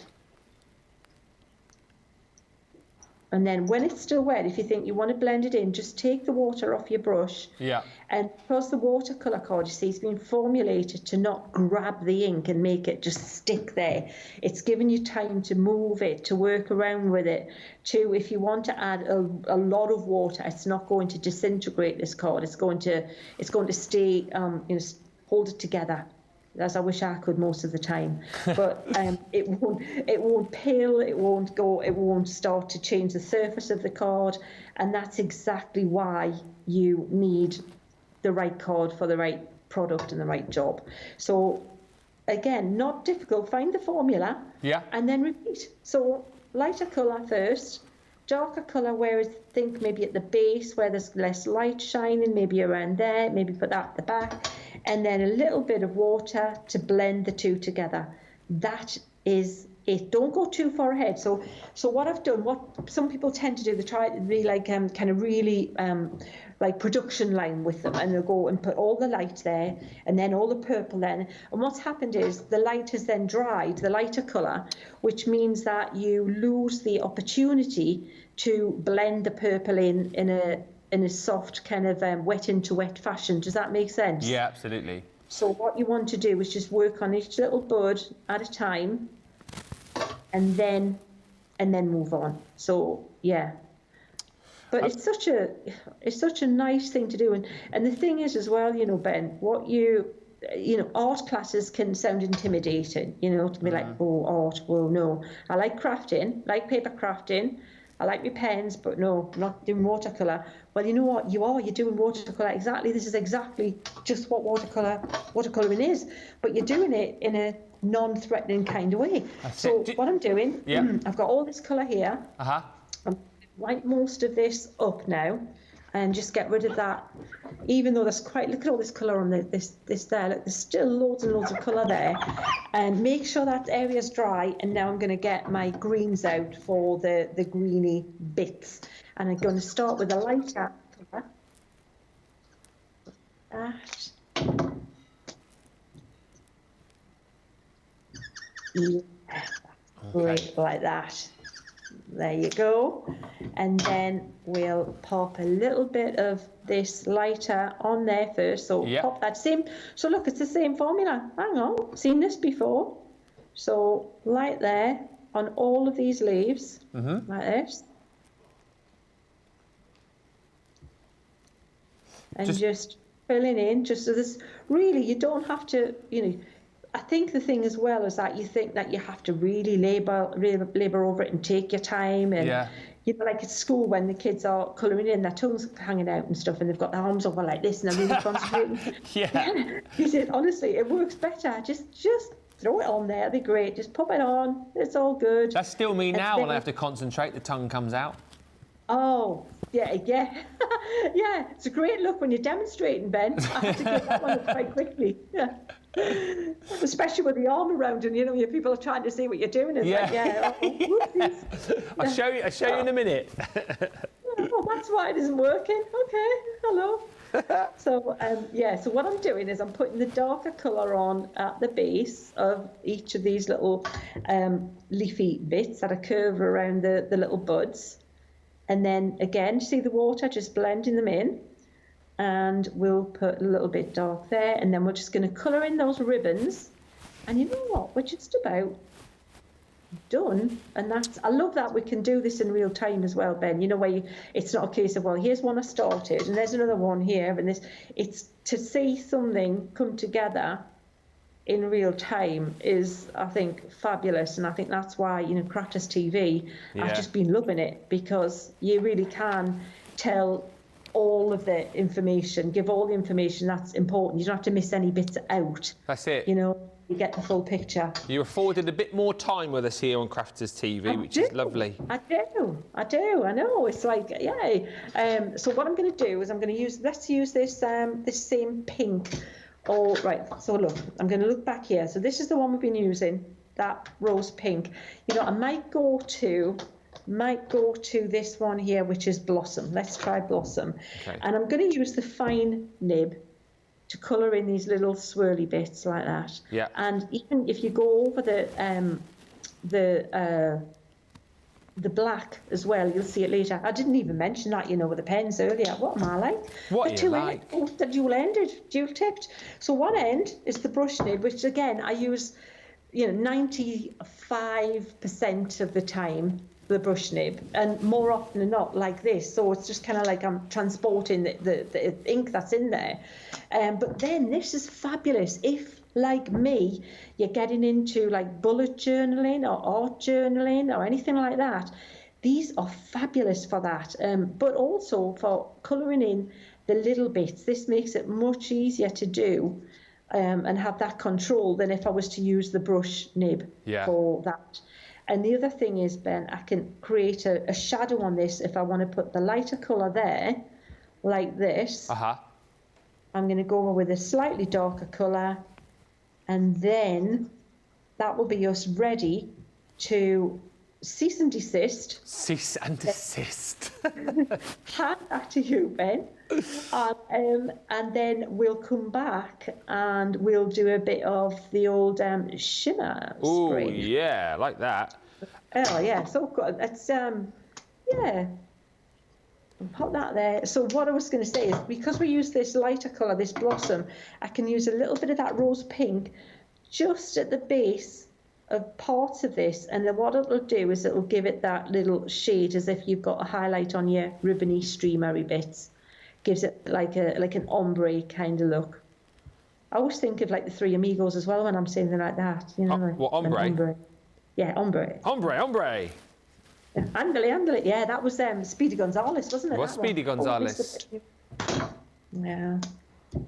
And then when it's still wet, if you think you want to blend it in, just take the water off your brush. Yeah. And because the watercolour card, you see, it's been formulated to not grab the ink and make it just stick there. It's giving you time to move it, to work around with it, to, if you want to add a lot of water, it's not going to disintegrate this card. It's going to stay, you know, hold it together, as I wish I could most of the time. But it won't peel, it won't start to change the surface of the card, and that's exactly why you need the right card for the right product and the right job. So again, not difficult. Find the formula, and then repeat. So lighter colour first, darker colour where I think maybe at the base where there's less light shining, maybe around there, maybe put that at the back, and then a little bit of water to blend the two together. That is it. Don't go too far ahead. So what I've done, what some people tend to do, they try to be like kind of really like production line with them, and they'll go and put all the light there and then all the purple then, and what's happened is the light has then dried, the lighter colour, which means that you lose the opportunity to blend the purple in a soft kind of wet into wet fashion. Does that make sense? Yeah, absolutely. So what you want to do is just work on each little bud at a time, and then move on. So yeah. But it's such a nice thing to do, and the thing is as well, you know, Ben, what you know, art classes can sound intimidating, you know, to be like, oh, art, well, no. I like crafting, like paper crafting, I like my pens, but no, I'm not doing watercolour. Well, you know what, you're doing watercolour exactly. This is exactly just what watercolouring is, but you're doing it in a non-threatening kind of way. So what I'm doing, I've got all this colour here. I'm wipe most of this up now and just get rid of that, even though there's look at all this colour on this there, look, there's still loads and loads of colour there, and make sure that area's dry. And now I'm going to get my greens out for the greeny bits, and I'm going to start with a lighter colour. That. Yeah. Great, like that. There you go. And then we'll pop a little bit of this lighter on there first. So pop that same. So look, it's the same formula. Hang on, seen this before. So light there on all of these leaves, like this. and just filling in, just so this, really, you don't have to, I think the thing as well is that you think that you have to really labour over it and take your time. And, like at school when the kids are colouring in, their tongues hanging out and stuff, and they've got their arms over like this and they're really concentrating. He said, honestly, it works better. Just throw it on there, it'll be great. Just pop it on, it's all good. That's still me now when I have to concentrate, the tongue comes out. Oh, yeah. Yeah, it's a great look when you're demonstrating, Ben. I have to get that one up quite quickly. Yeah. Especially with the arm around and, your people are trying to see what you're doing. It's I'll show you in a minute. Oh, that's why it isn't working. Okay, hello. So what I'm doing is I'm putting the darker colour on at the base of each of these little leafy bits that are curved around the little buds. And then again, see the water, just blending them in. And we'll put a little bit dark there, and then we're just going to colour in those ribbons. And you know what? We're just about done. And I love that we can do this in real time as well, Ben. Where it's not a case of, well, here's one I started, and there's another one here, and this. It's to see something come together in real time is, I think, fabulous. And I think that's why, Crafter's TV, I've just been loving it, because you really can tell all of the information, give all the information that's important. You don't have to miss any bits out. That's it. You get the full picture. You're afforded a bit more time with us here on Crafters TV, which is lovely. I do. I know. It's like, yay. So what I'm going to do is let's use this this same pink. Oh, right. So look, I'm going to look back here. So this is the one we've been using, that rose pink. I might go to this one here, which is Blossom. Let's try Blossom. Okay. And I'm going to use the fine nib to colour in these little swirly bits like that. Yeah. And even if you go over the black as well, you'll see it later. I didn't even mention that, with the pens earlier. What am I like? What are you like? The dual tipped. So one end is the brush nib, which again I use, 95% of the time, the brush nib, and more often than not like this. So it's just kind of like I'm transporting the ink that's in there. But then this is fabulous if, like me, you're getting into like bullet journaling or art journaling or anything like that. These are fabulous for that, but also for colouring in the little bits. This makes it much easier to do and have that control than if I was to use the brush nib for that. And the other thing is, Ben, I can create a shadow on this if I want to put the lighter colour there, like this. I'm going to go over with a slightly darker colour, and then that will be us ready to cease and desist. Cease and desist. Hand back to you, Ben. And then we'll come back and we'll do a bit of the old shimmer spray. Oh, yeah, like that. Oh, yeah, so good. It's, yeah. I'll pop that there. So what I was going to say is, because we use this lighter colour, this Blossom, I can use a little bit of that rose pink just at the base of parts of this, and then what it'll do is it'll give it that little shade as if you've got a highlight on your ribbony streamery bits. Gives it like an ombre kind of look. I always think of like the Three Amigos as well when I'm saying something like that. What, ombre? Yeah, ombre. Ombre. Yeah, Andale. Yeah, that was Speedy Gonzales, wasn't it? What, Speedy Gonzales? Yeah. I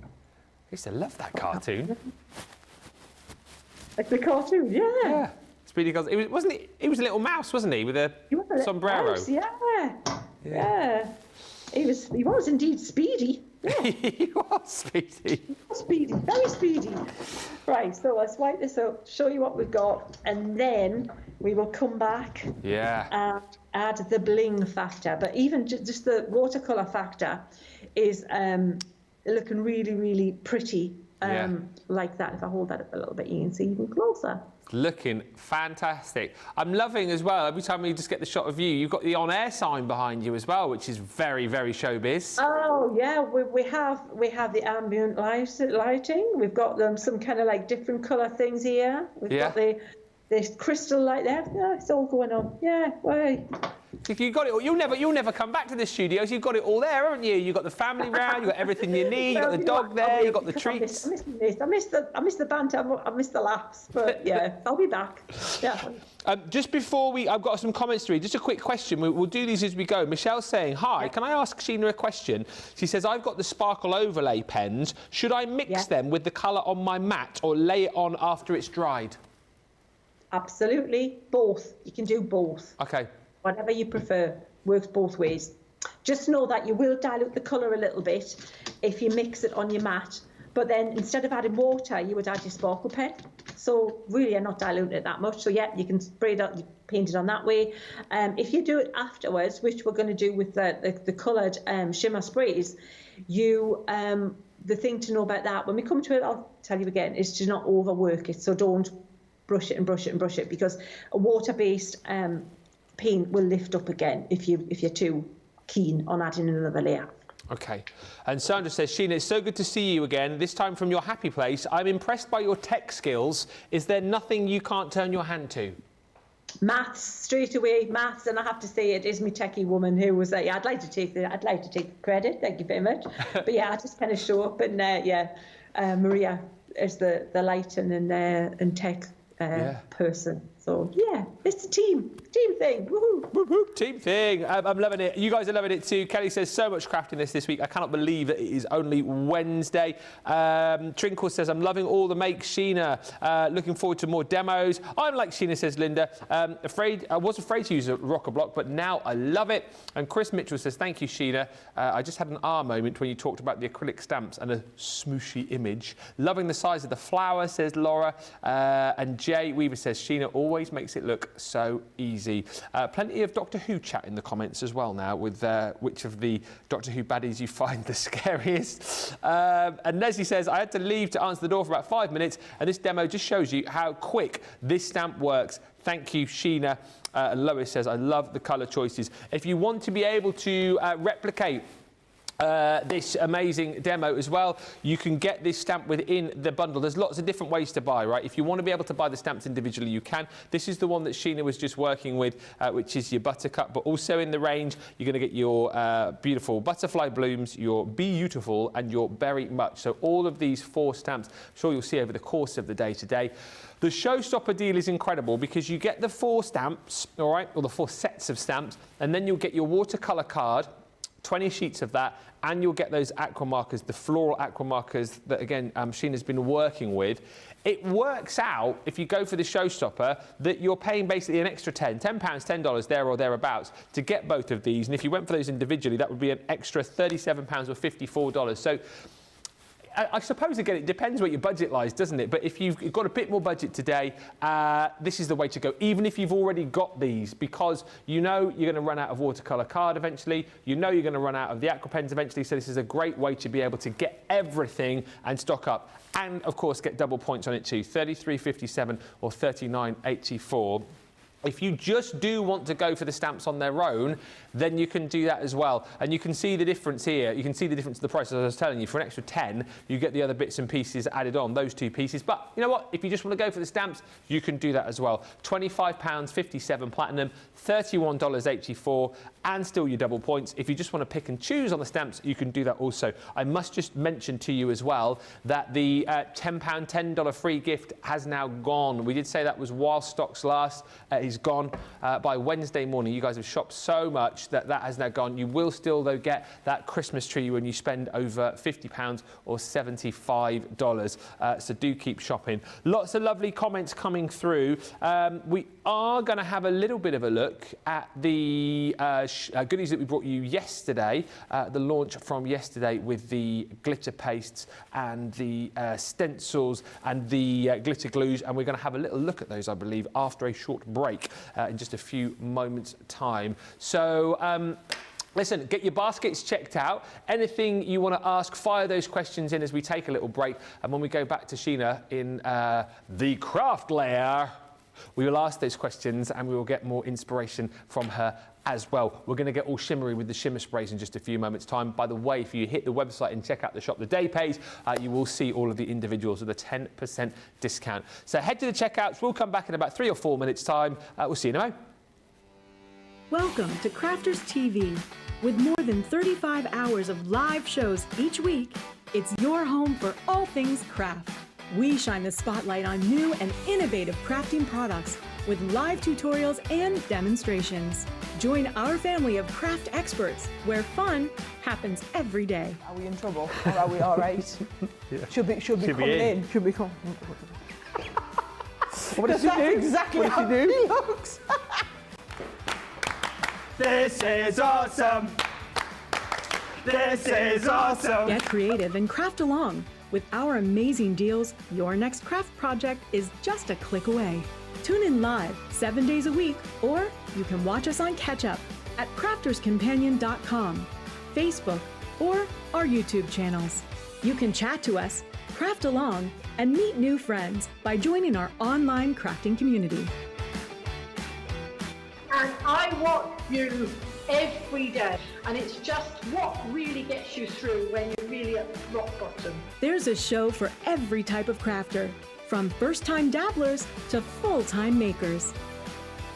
used to love that cartoon. Like the cartoon, yeah. Speedy Gonzales. He was a little mouse, wasn't he, with a sombrero? Mouse, yeah. He was indeed speedy. Yeah. He was speedy. Speedy, very speedy. Right, so let's wipe this out, show you what we've got, and then we will come back and add the bling factor. But even just the watercolour factor is looking really, really pretty like that. If I hold that up a little bit, you can see even closer. Looking fantastic. I'm loving as well, every time we just get the shot of you, you've got the on-air sign behind you as well, which is very, very showbiz. Oh, yeah, we have the ambient lighting. We've got some kind of like different colour things here. We've got There's crystal light there. Yeah, it's all going on. Yeah, why? If you got it all, you'll never come back to the studios. You've got it all there, haven't you? You've got the family round, you've got everything you need, you've got the dog there, you've got the treats. I miss the banter, I miss the laughs, but yeah, I'll be back. Yeah. Just before I've got some comments to read, just a quick question. We'll do these as we go. Michelle's saying, hi, can I ask Sheena a question? She says, I've got the sparkle overlay pens. Should I mix them with the colour on my mat or lay it on after it's dried? Absolutely, both. You can do both. Okay. Whatever you prefer, works both ways. Just know that you will dilute the colour a little bit if you mix it on your mat, but then instead of adding water, you would add your sparkle pen. So really, you're not diluting it that much. So yeah, you can spray it out, you paint it on that way. If you do it afterwards, which we're going to do with the coloured shimmer sprays, the thing to know about that, when we come to it, I'll tell you again, is to not overwork it. So don't brush it and brush it and brush it, because a water-based paint will lift up again if you're too keen on adding another layer. Okay. And Sandra says, Sheena, it's so good to see you again, this time from your happy place. I'm impressed by your tech skills. Is there nothing you can't turn your hand to? Maths, straight away, maths, and I have to say it is my techie woman who was like, I'd like to take the credit, thank you very much. But yeah, I just kind of show up, and Maria is the lighting and tech person. So yeah, it's a team thing. Woohoo! Woo-hoo. Team thing. I'm loving it. You guys are loving it too. Kelly says, so much crafting this week. I cannot believe that it is only Wednesday. Trinkle says, I'm loving all the makes, Sheena. Looking forward to more demos. I'm like Sheena, says Linda. I was afraid to use a rocker block, but now I love it. And Chris Mitchell says, thank you, Sheena. I just had an aha moment when you talked about the acrylic stamps and a smooshy image. Loving the size of the flower, says Laura. And Jay Weaver says, Sheena always makes it look so easy. Plenty of Doctor Who chat in the comments as well now, with which of the Doctor Who baddies you find the scariest. And Leslie says, I had to leave to answer the door for about 5 minutes, and this demo just shows you how quick this stamp works. Thank you, Sheena. Lois says, I love the colour choices. If you want to be able to replicate this amazing demo as well, you can get this stamp within the bundle. There's lots of different ways to buy, right? If you want to be able to buy the stamps individually, you can. This is the one that Sheena was just working with, which is your Buttercup, but also in the range, you're going to get your beautiful Butterfly Blooms, your Beautiful, and your Berry Much. So all of these 4 stamps, I'm sure you'll see over the course of the day today. The Showstopper deal is incredible because you get the 4 stamps, all right, or the 4 sets of stamps, and then you'll get your watercolour card, 20 sheets of that, and you'll get those aqua markers, the floral aqua markers that, again, Sheena's been working with. It works out, if you go for the Showstopper, that you're paying basically an extra £10, $10 there or thereabouts to get both of these. And if you went for those individually, that would be an extra £37 or $54. So I suppose, again, it depends where your budget lies, doesn't it? But if you've got a bit more budget today, this is the way to go, even if you've already got these, because you know you're going to run out of watercolour card eventually, you know you're going to run out of the aqua pens eventually, so this is a great way to be able to get everything and stock up. And, of course, get double points on it too, $33.57 or $39.84. If you just do want to go for the stamps on their own, then you can do that as well. And you can see the difference here. You can see the difference in the price. As I was telling you, for an extra 10, you get the other bits and pieces added on, those 2 pieces. But you know what? If you just want to go for the stamps, you can do that as well. £25.57 platinum, $31.84, and still your double points. If you just want to pick and choose on the stamps, you can do that also. I must just mention to you as well that the £10 $10 free gift has now gone. We did say that was while stocks last. Is gone by Wednesday morning. You guys have shopped so much that has now gone. You will still, though, get that Christmas tree when you spend over £50 or $75. So do keep shopping. Lots of lovely comments coming through. We are going to have a little bit of a look at the goodies that we brought you yesterday, the launch from yesterday with the glitter pastes and the stencils and the glitter glues, and we're going to have a little look at those, I believe, after a short break in just a few moments' time. So listen, get your baskets checked out. Anything you want to ask, fire those questions in as we take a little break. And when we go back to Sheena in the craft layer, We will ask those questions and we will get more inspiration from her as well. We're going to get all shimmery with the shimmer sprays in just a few moments' time. By the way, if you hit the website and check out the Shop the Day page, you will see all of the individuals with a 10% discount. So head to the checkouts. We'll come back in about 3 or 4 minutes' time. We'll see you in a moment. Welcome to Crafters TV. With more than 35 hours of live shows each week, it's your home for all things craft. We shine the spotlight on new and innovative crafting products with live tutorials and demonstrations. Join our family of craft experts where fun happens every day. Are we in trouble or are we all right? Yeah. Should be coming in. Should be coming. What does she do? Exactly what how does she do? he looks. This is awesome. This is awesome. Get creative and craft along. With our amazing deals, your next craft project is just a click away. Tune in live 7 days a week, or you can watch us on Catch Up at crafterscompanion.com, Facebook, or our YouTube channels. You can chat to us, craft along, and meet new friends by joining our online crafting community. And I watch you every day, and it's just what really gets you through when you're really at rock bottom. There's a show for every type of crafter, from first-time dabblers to full-time makers.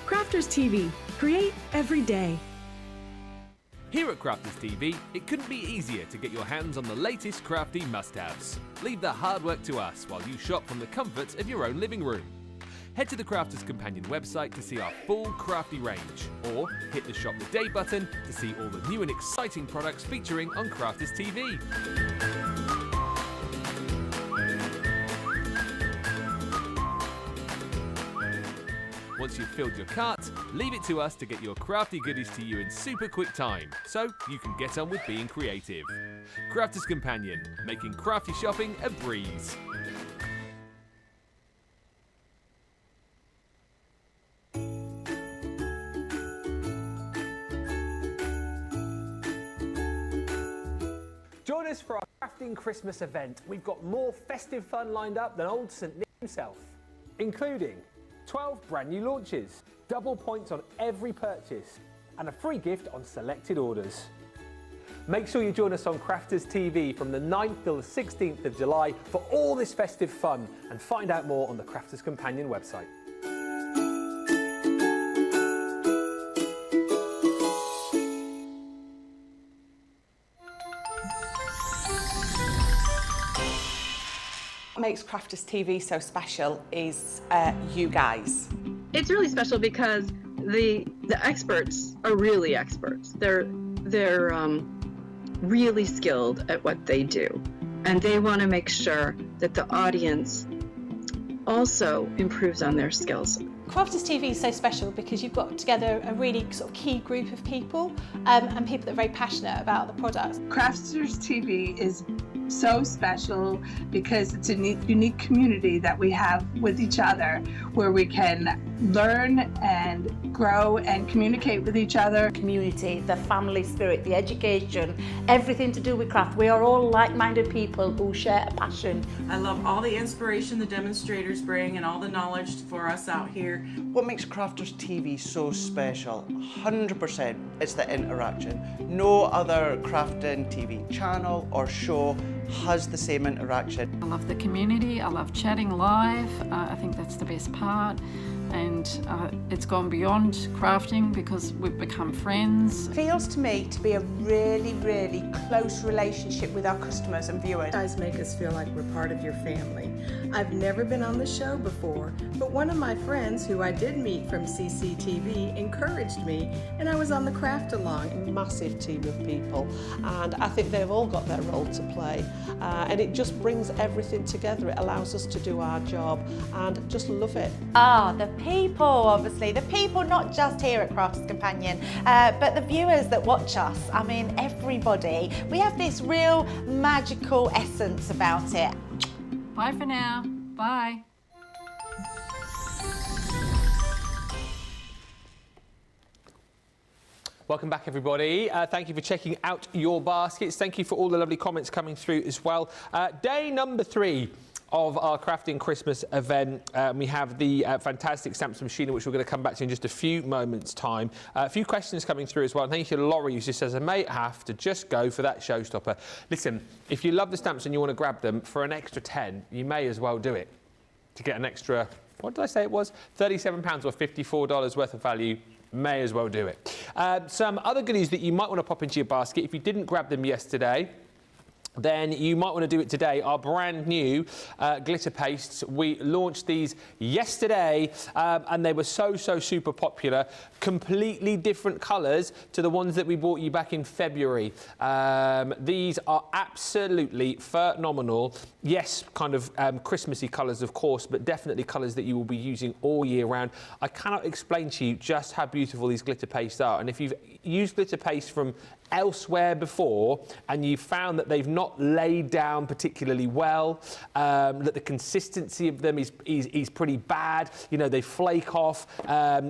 Crafters TV, create every day. Here at Crafters TV, it couldn't be easier to get your hands on the latest crafty must-haves. Leave the hard work to us while you shop from the comforts of your own living room. Head to the Crafters Companion website to see our full crafty range, or hit the Shop the Day button to see all the new and exciting products featuring on Crafters TV. Once you've filled your cart, leave it to us to get your crafty goodies to you in super quick time, so you can get on with being creative. Crafters Companion, making crafty shopping a breeze. Join us for our Crafting Christmas event. We've got more festive fun lined up than old St. Nick himself, including 12 brand new launches, double points on every purchase, and a free gift on selected orders. Make sure you join us on Crafters TV from the 9th till the 16th of July for all this festive fun, and find out more on the Crafters Companion website. What makes Crafters TV so special is you guys. It's really special because the experts are really experts. They're really skilled at what they do, and they want to make sure that the audience also improves on their skills. Crafters TV is so special because you've got together a really sort of key group of people and people that are very passionate about the products. Crafters TV is so special because it's a unique community that we have with each other, where we can learn and grow and communicate with each other. Community, the family spirit, the education, everything to do with craft. We are all like-minded people who share a passion. I love all the inspiration the demonstrators bring and all the knowledge for us out here. What makes Crafters TV so special, 100%, it's the interaction. No other crafting TV channel or show has the same interaction. I love the community, I love chatting live, I think that's the best part. And it's gone beyond crafting because we've become friends. It feels to me to be a really, really close relationship with our customers and viewers. You guys make us feel like we're part of your family. I've never been on the show before, but one of my friends who I did meet from CCTV encouraged me, and I was on the craft along. A massive team of people, and I think they've all got their role to play, and it just brings everything together. It allows us to do our job and just love it. The people, obviously, the people not just here at Crafters Companion, but the viewers that watch us. I mean, everybody. We have this real magical essence about it. Bye for now. Bye. Welcome back, everybody. Thank you for checking out your baskets. Thank you for all the lovely comments coming through as well. Day number 3 of our Crafting Christmas event. We have the fantastic stamps from Sheena, which we're going to come back to in just a few moments' time. A few questions coming through as well. Thank you to Laurie, who just says, I may have to just go for that showstopper. Listen, if you love the stamps and you want to grab them for an extra 10, you may as well do it. To get an extra, what did I say it was? £37 or $54 worth of value. May as well do it. Some other goodies that you might want to pop into your basket if you didn't grab them yesterday, then you might want to do it today. Our brand new glitter pastes. We launched these yesterday and they were so super popular. Completely different colours to the ones that we brought you back in February. These are absolutely phenomenal. Yes, kind of Christmassy colours, of course, but definitely colours that you will be using all year round. I cannot explain to you just how beautiful these glitter pastes are. And if you've used glitter paste from elsewhere before and you found that they've not laid down particularly well, that the consistency of them is pretty bad, you know, they flake off,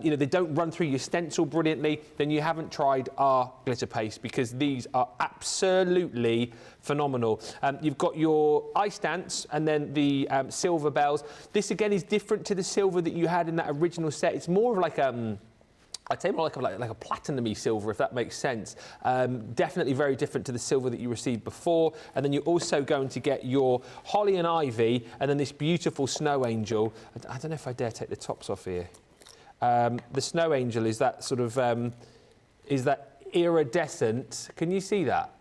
you know, they don't run through your stencil brilliantly, then you haven't tried our glitter paste, because these are absolutely phenomenal. You've got your ice dance and then the silver bells. This again is different to the silver that you had in that original set. It's more of like I'd say more like a platinum-y silver, if that makes sense. Definitely very different to the silver that you received before. And then you're also going to get your holly and ivy, and then this beautiful snow angel. I don't know if I dare take the tops off here. The snow angel is that sort of, is that iridescent. Can you see that?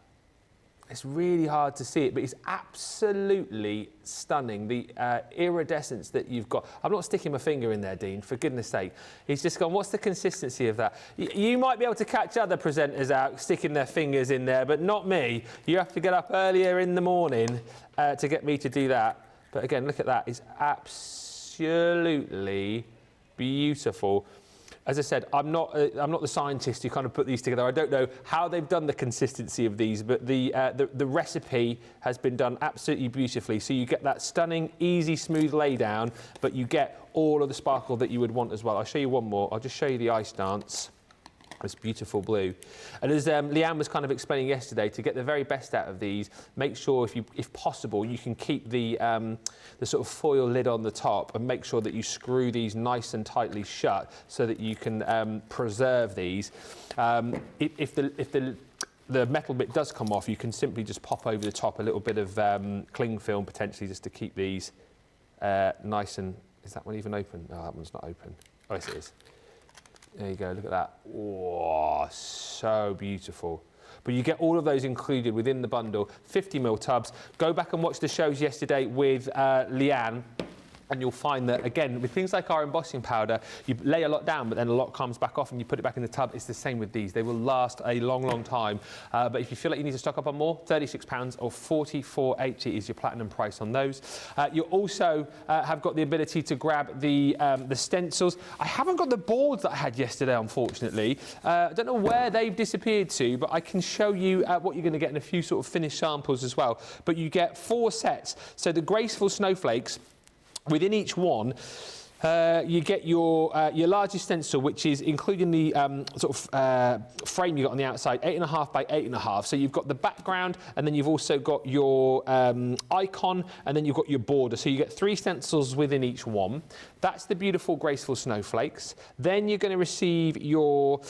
It's really hard to see it, but it's absolutely stunning. The iridescence that you've got. I'm not sticking my finger in there, Dean, for goodness sake. He's just gone, what's the consistency of that? You might be able to catch other presenters out sticking their fingers in there, but not me. You have to get up earlier in the morning to get me to do that. But again, look at that. It's absolutely beautiful. As I said, I'm not the scientist who kind of put these together. I don't know how they've done the consistency of these, but the recipe has been done absolutely beautifully. So you get that stunning, easy, smooth lay down, but you get all of the sparkle that you would want as well. I'll show you one more. I'll just show you the ice dance. This beautiful blue. And as Leanne was kind of explaining yesterday, to get the very best out of these, make sure, if possible, you can keep the sort of foil lid on the top, and make sure that you screw these nice and tightly shut so that you can preserve these. If the metal bit does come off, you can simply just pop over the top a little bit of cling film, potentially, just to keep these nice and... Is that one even open? No, that one's not open. Oh, yes, it is. There you go, look at that. Oh, so beautiful. But you get all of those included within the bundle. 50ml tubs. Go back and watch the shows yesterday with Leanne, and you'll find that, again, with things like our embossing powder, you lay a lot down, but then a lot comes back off and you put it back in the tub. It's the same with these. They will last a long time. But if you feel like you need to stock up on more, £36 or $44.80 is your platinum price on those. You also have got the ability to grab the stencils. I haven't got the boards that I had yesterday, unfortunately. I don't know where they've disappeared to, but I can show you what you're going to get in a few sort of finished samples as well. But you get 4 sets. So the graceful snowflakes, within each one, you get your largest stencil, which is including the sort of frame you got on the outside, 8.5 by 8.5. So you've got the background, and then you've also got your icon, and then you've got your border. So you get 3 stencils within each one. That's the beautiful, graceful snowflakes. Then you're going to receive your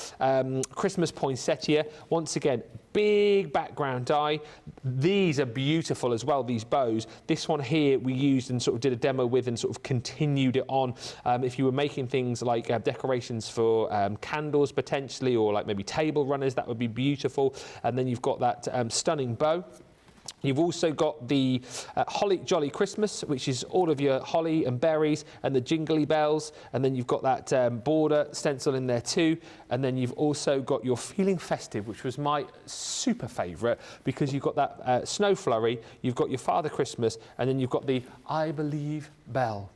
Christmas poinsettia. Once again, big background die. These are beautiful as well, these bows. This one here we used and sort of did a demo with and sort of continued it on. If you were making things like decorations for candles potentially, or like maybe table runners, that would be beautiful. And then you've got that stunning bow. You've also got the Holly Jolly Christmas, which is all of your holly and berries and the jingly bells. And then you've got that border stencil in there too. And then you've also got your Feeling Festive, which was my super favourite, because you've got that snow flurry, you've got your Father Christmas, and then you've got the I Believe bell.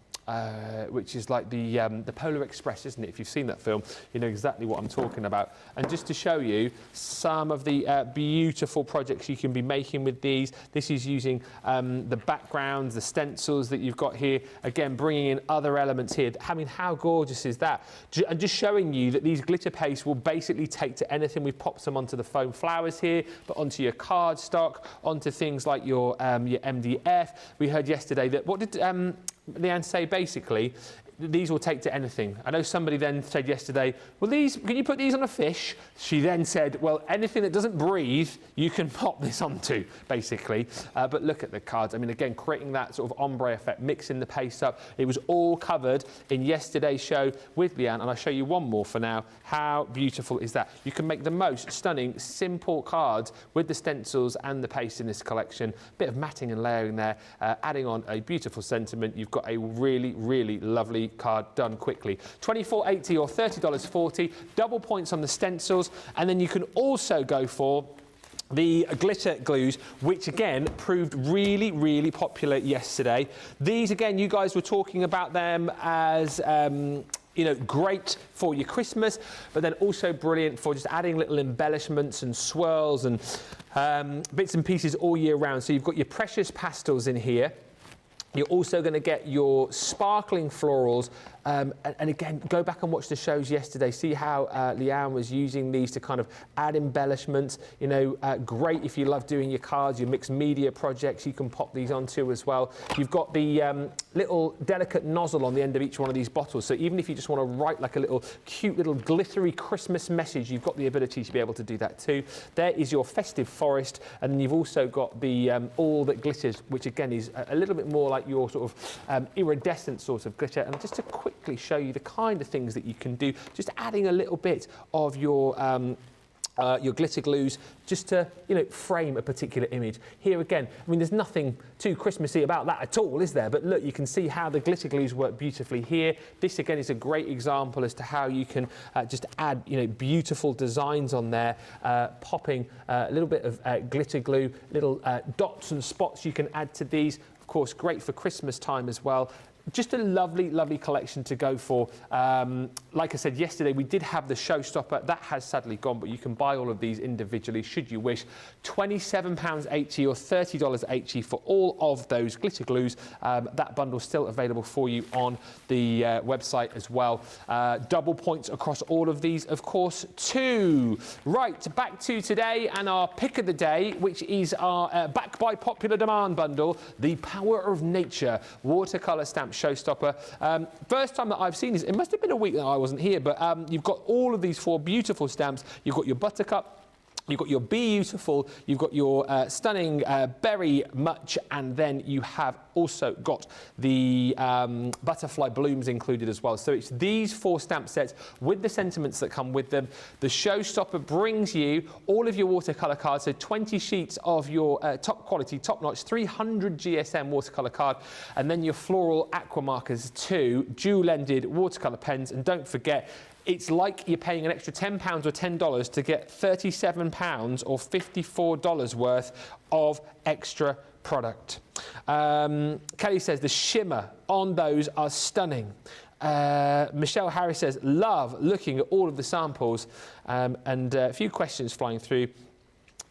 which is like the Polar Express, isn't it? If you've seen that film, you know exactly what I'm talking about. And just to show you some of the beautiful projects you can be making with these, this is using the backgrounds, the stencils that you've got here, again bringing in other elements here. I mean, how gorgeous is that? And just showing you that these glitter pastes will basically take to anything. We've popped some onto the foam flowers here, but onto your cardstock, onto things like your MDF. We heard yesterday that, what did Leanne say basically? These will take to anything. I know somebody then said yesterday, well, can you put these on a fish? She then said, well, anything that doesn't breathe, you can pop this onto, basically. But look at the cards. I mean, again, creating that sort of ombre effect, mixing the paste up. It was all covered in yesterday's show with Leanne, and I'll show you one more for now. How beautiful is that? You can make the most stunning, simple cards with the stencils and the paste in this collection. Bit of matting and layering there, adding on a beautiful sentiment. You've got a really, really lovely card done quickly. $24.80 or $30.40, double points on the stencils, and then you can also go for the glitter glues, which again proved really, really popular yesterday. These again, you guys were talking about them as you know, great for your Christmas, but then also brilliant for just adding little embellishments and swirls and bits and pieces all year round. So you've got your precious pastels in here. You're also going to get your sparkling florals. And again, go back and watch the shows yesterday. See how Leanne was using these to kind of add embellishments. You know, great if you love doing your cards, your mixed media projects, you can pop these onto as well. You've got the little delicate nozzle on the end of each one of these bottles. So even if you just want to write like a little cute little glittery Christmas message, you've got the ability to be able to do that too. There is your festive forest. And then you've also got the all that glitters, which again is a little bit more like your sort of iridescent sort of glitter. And just to quickly show you the kind of things that you can do, just adding a little bit of your glitter glues just to, you know, frame a particular image. Here again, I mean, there's nothing too Christmassy about that at all, is there? But look, you can see how the glitter glues work beautifully here. This again is a great example as to how you can just add, you know, beautiful designs on there, popping a little bit of glitter glue, little dots and spots you can add to these. Of course, great for Christmas time as well. Just a lovely, lovely collection to go for. Like I said yesterday, we did have the showstopper. That has sadly gone, but you can buy all of these individually, should you wish. £27.80 or $30.80 for all of those glitter glues. That bundle still available for you on the website as well. Double points across all of these, of course, too. Right, back to today and our pick of the day, which is our back by popular demand bundle, the Power of Nature watercolor stamp showstopper. First time that I've seen this, it must have been a week that I wasn't here, but you've got all of these 4 beautiful stamps. You've got your Buttercup, you've got your Beautiful, you've got your stunning Berry Much, and then you have also got the Butterfly Blooms included as well. So it's these 4 stamp sets with the sentiments that come with them. The showstopper brings you all of your watercolour cards, so 20 sheets of your top quality, top notch, 300 GSM watercolour card, and then your floral aqua markers too, dual-ended watercolour pens, and don't forget, it's like you're paying an extra £10 or $10 to get £37 or $54 worth of extra product. Kelly says the shimmer on those are stunning. Michelle Harris says, love looking at all of the samples. And a few questions flying through.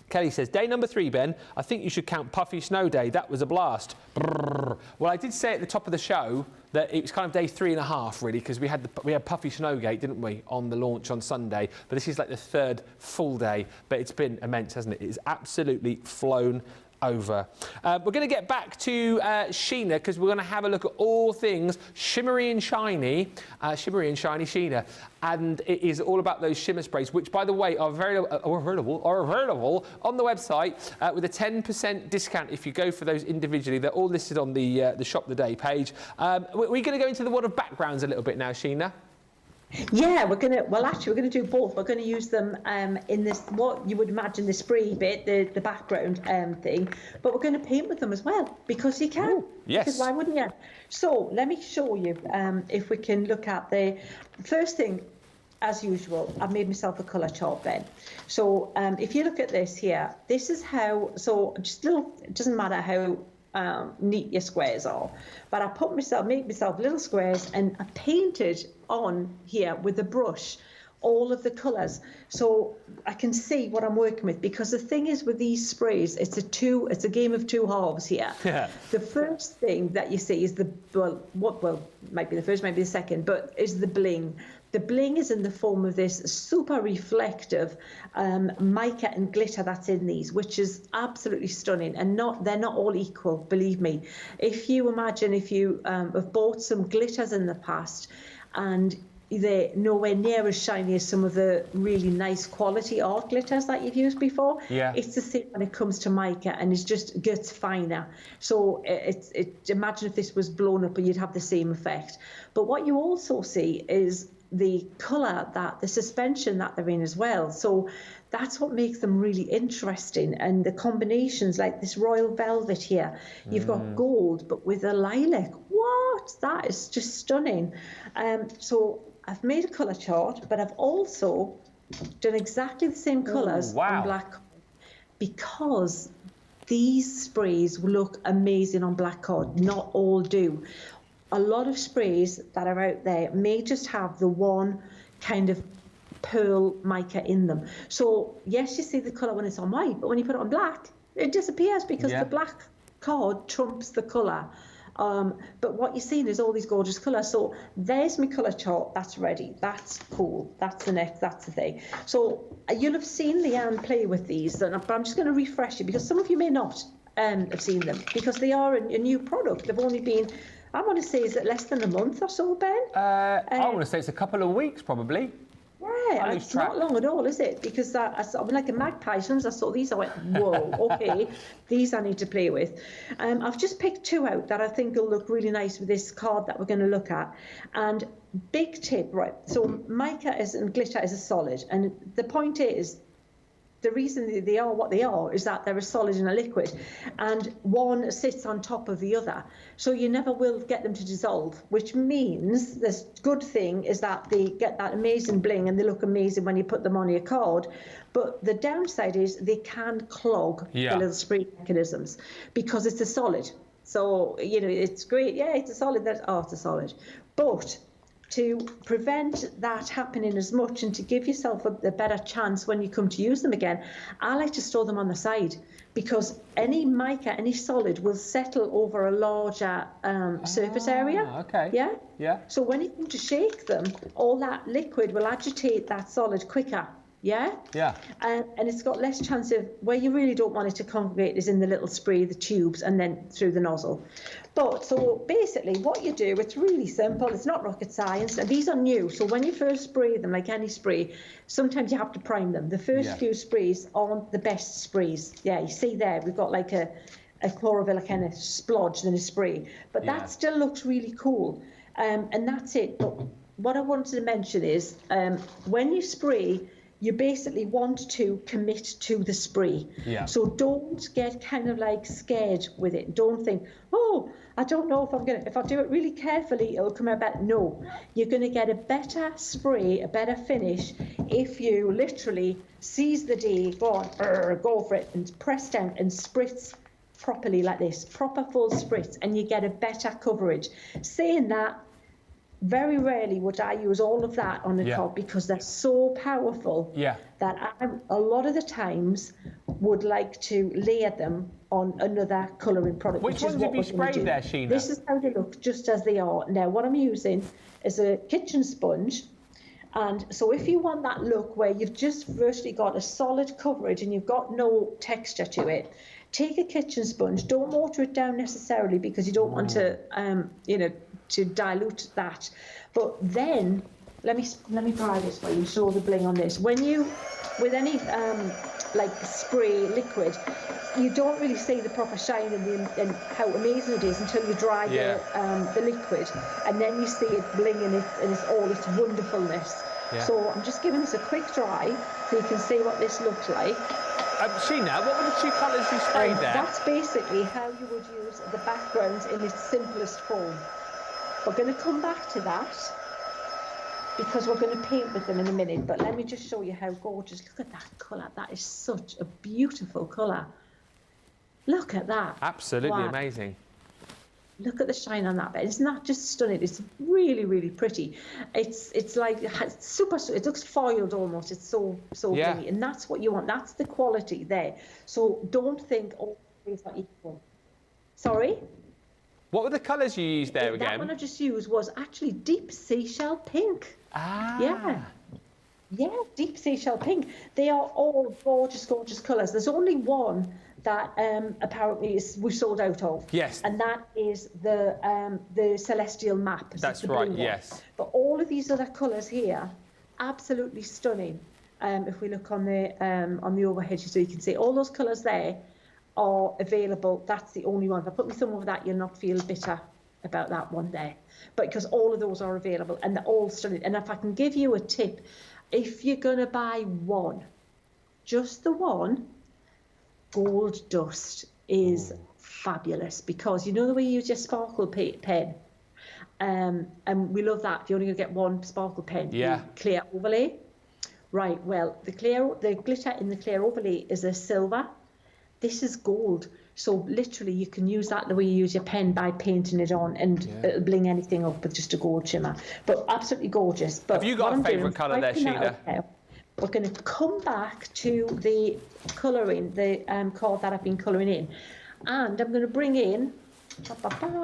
Kelly says, day number 3, Ben, I think you should count Puffy Snow Day. That was a blast. Brrr. Well, I did say at the top of the show that it was kind of day 3.5, really, because we had Puffy Snowgate, didn't we, on the launch on Sunday. But this is like the 3rd full day. But it's been immense, hasn't it? It's absolutely flown over. We're going to get back to Sheena, because we're going to have a look at all things shimmery and shiny Sheena. And it is all about those shimmer sprays, which, by the way, are available on the website with a 10% discount if you go for those individually. They're all listed on the Shop the Day page. We're going to go into the world of backgrounds a little bit now, Sheena. Yeah, we're going to do both. We're going to use them in this, what you would imagine the spray bit, the background thing, but we're going to paint with them as well, because you can. Ooh, yes. Because why wouldn't you? So let me show you if we can look at the first thing. As usual, I've made myself a colour chart then. So if you look at this here, this is how, so just little, it doesn't matter how neat your squares are. But I made myself little squares, and I painted on here with a brush all of the colours, so I can see what I'm working with. Because the thing is with these sprays, it's a game of two halves here. Yeah. The first thing that you see is might be the first, maybe the second, but is the bling. The bling is in the form of this super reflective mica and glitter that's in these, which is absolutely stunning. And they're not all equal, believe me. If you imagine, if you have bought some glitters in the past and they're nowhere near as shiny as some of the really nice quality art glitters that you've used before. Yeah. It's the same when it comes to mica, and it just gets finer. So imagine if this was blown up, and you'd have the same effect. But what you also see is the colour, the suspension that they're in as well. So that's what makes them really interesting. And the combinations, like this royal velvet here, you've got gold, but with a lilac. What? That is just stunning. So I've made a colour chart, but I've also done exactly the same colours on black, because these sprays look amazing on black card. Not all do. A lot of sprays that are out there may just have the one kind of pearl mica in them. So yes, you see the colour when it's on white, but when you put it on black, it disappears, because the black card trumps the colour. But what you're seeing is all these gorgeous colours. So there's my colour chart. That's ready. That's cool. That's the next. That's the thing. So you'll have seen Leanne play with these, but I'm just going to refresh you, because some of you may not have seen them, because they are a new product. They've only been, I want to say, is it less than a month or so, Ben? I want to say it's a couple of weeks, probably. Yeah, it's not long at all, is it? Because I was like a magpie. As soon as I saw these, I went, whoa, okay, these I need to play with. I've just picked two out that I think will look really nice with this card that we're going to look at. And big tip, right, so mica and glitter is a solid. And the point is, the reason they are what they are is that they're a solid and a liquid, and one sits on top of the other. So you never will get them to dissolve, which means the good thing is that they get that amazing bling and they look amazing when you put them on your card. But the downside is they can clog the little spray mechanisms, because it's a solid. So, you know, it's great. Yeah, it's a solid. It's a solid. But to prevent that happening as much, and to give yourself a better chance when you come to use them again, I like to store them on the side, because any mica, any solid, will settle over a larger surface area. Okay. Yeah? Yeah. So when you come to shake them, all that liquid will agitate that solid quicker. Yeah? Yeah. And it's got less chance of, where you really don't want it to congregate is in the little spray, the tubes, and then through the nozzle. But so basically what you do, it's really simple. It's not rocket science. And these are new. So when you first spray them, like any spray, sometimes you have to prime them. The first few sprays aren't the best sprays. Yeah, you see there, we've got like a chlorophyll kind of splodge than a spray. But that still looks really cool. And that's it. But what I wanted to mention is when you spray, you basically want to commit to the spray. Yeah. So don't get kind of like scared with it. Don't think, oh, I don't know if I do it really carefully, it'll come out better. No, you're going to get a better spray, a better finish, if you literally seize the day, go for it, and press down and spritz properly like this, proper full spritz, and you get a better coverage. Saying that, very rarely would I use all of that on a card, because they're so powerful that I, a lot of the times, would like to layer them on another colouring product. Which ones have you sprayed there, Sheena? This is how they look, just as they are. Now, what I'm using is a kitchen sponge. And so if you want that look where you've just virtually got a solid coverage and you've got no texture to it, take a kitchen sponge. Don't water it down necessarily, because you don't want to, to dilute that. But then, let me try this for you, show the bling on this. When you, with any like spray liquid, you don't really see the proper shine and how amazing it is until you dry the liquid, and then you see it bling in all its wonderfulness. Yeah. So I'm just giving this a quick dry so you can see what this looks like. Sheena, what were the two colours you sprayed there? That's basically how you would use the backgrounds in its simplest form. We're going to come back to that, because we're going to paint with them in a minute, but let me just show you how gorgeous. Look at that colour. That is such a beautiful colour. Look at that. Absolutely Wow. amazing. Look at the shine on that bed. It's not just stunning. It's really, really pretty. It's like it's super. It looks foiled almost. It's so Yeah. blingy, and that's what you want. That's the quality there. So don't think all things are equal. Sorry. What were the colours you used there That again? one I just used was actually deep seashell pink. Ah. Yeah, deep seashell pink. They are all gorgeous, gorgeous colours. There's only one that apparently we sold out of. Yes. And that is the celestial map. That's the blue right, one. yes. But all of these other colours here, absolutely stunning. If we look on the overhead, so you can see all those colours there are available. That's the only one. If I put my thumb over that, you'll not feel bitter about that one there. But because all of those are available and they're all stunning. And if I can give you a tip, if you're going to buy one, just the one, gold dust is fabulous, because you know the way you use your sparkle pen, and we love that. If you're only going to get one sparkle pen, Yeah. clear overlay, right? Well, the glitter in the clear overlay is a silver. This is gold, so literally you can use that the way you use your pen by painting it on, and it'll bling anything up with just a gold shimmer. But absolutely gorgeous. But Have you got a favourite colour there, Sheena? We're going to come back to the colouring, the card that I've been colouring in. And I'm going to bring in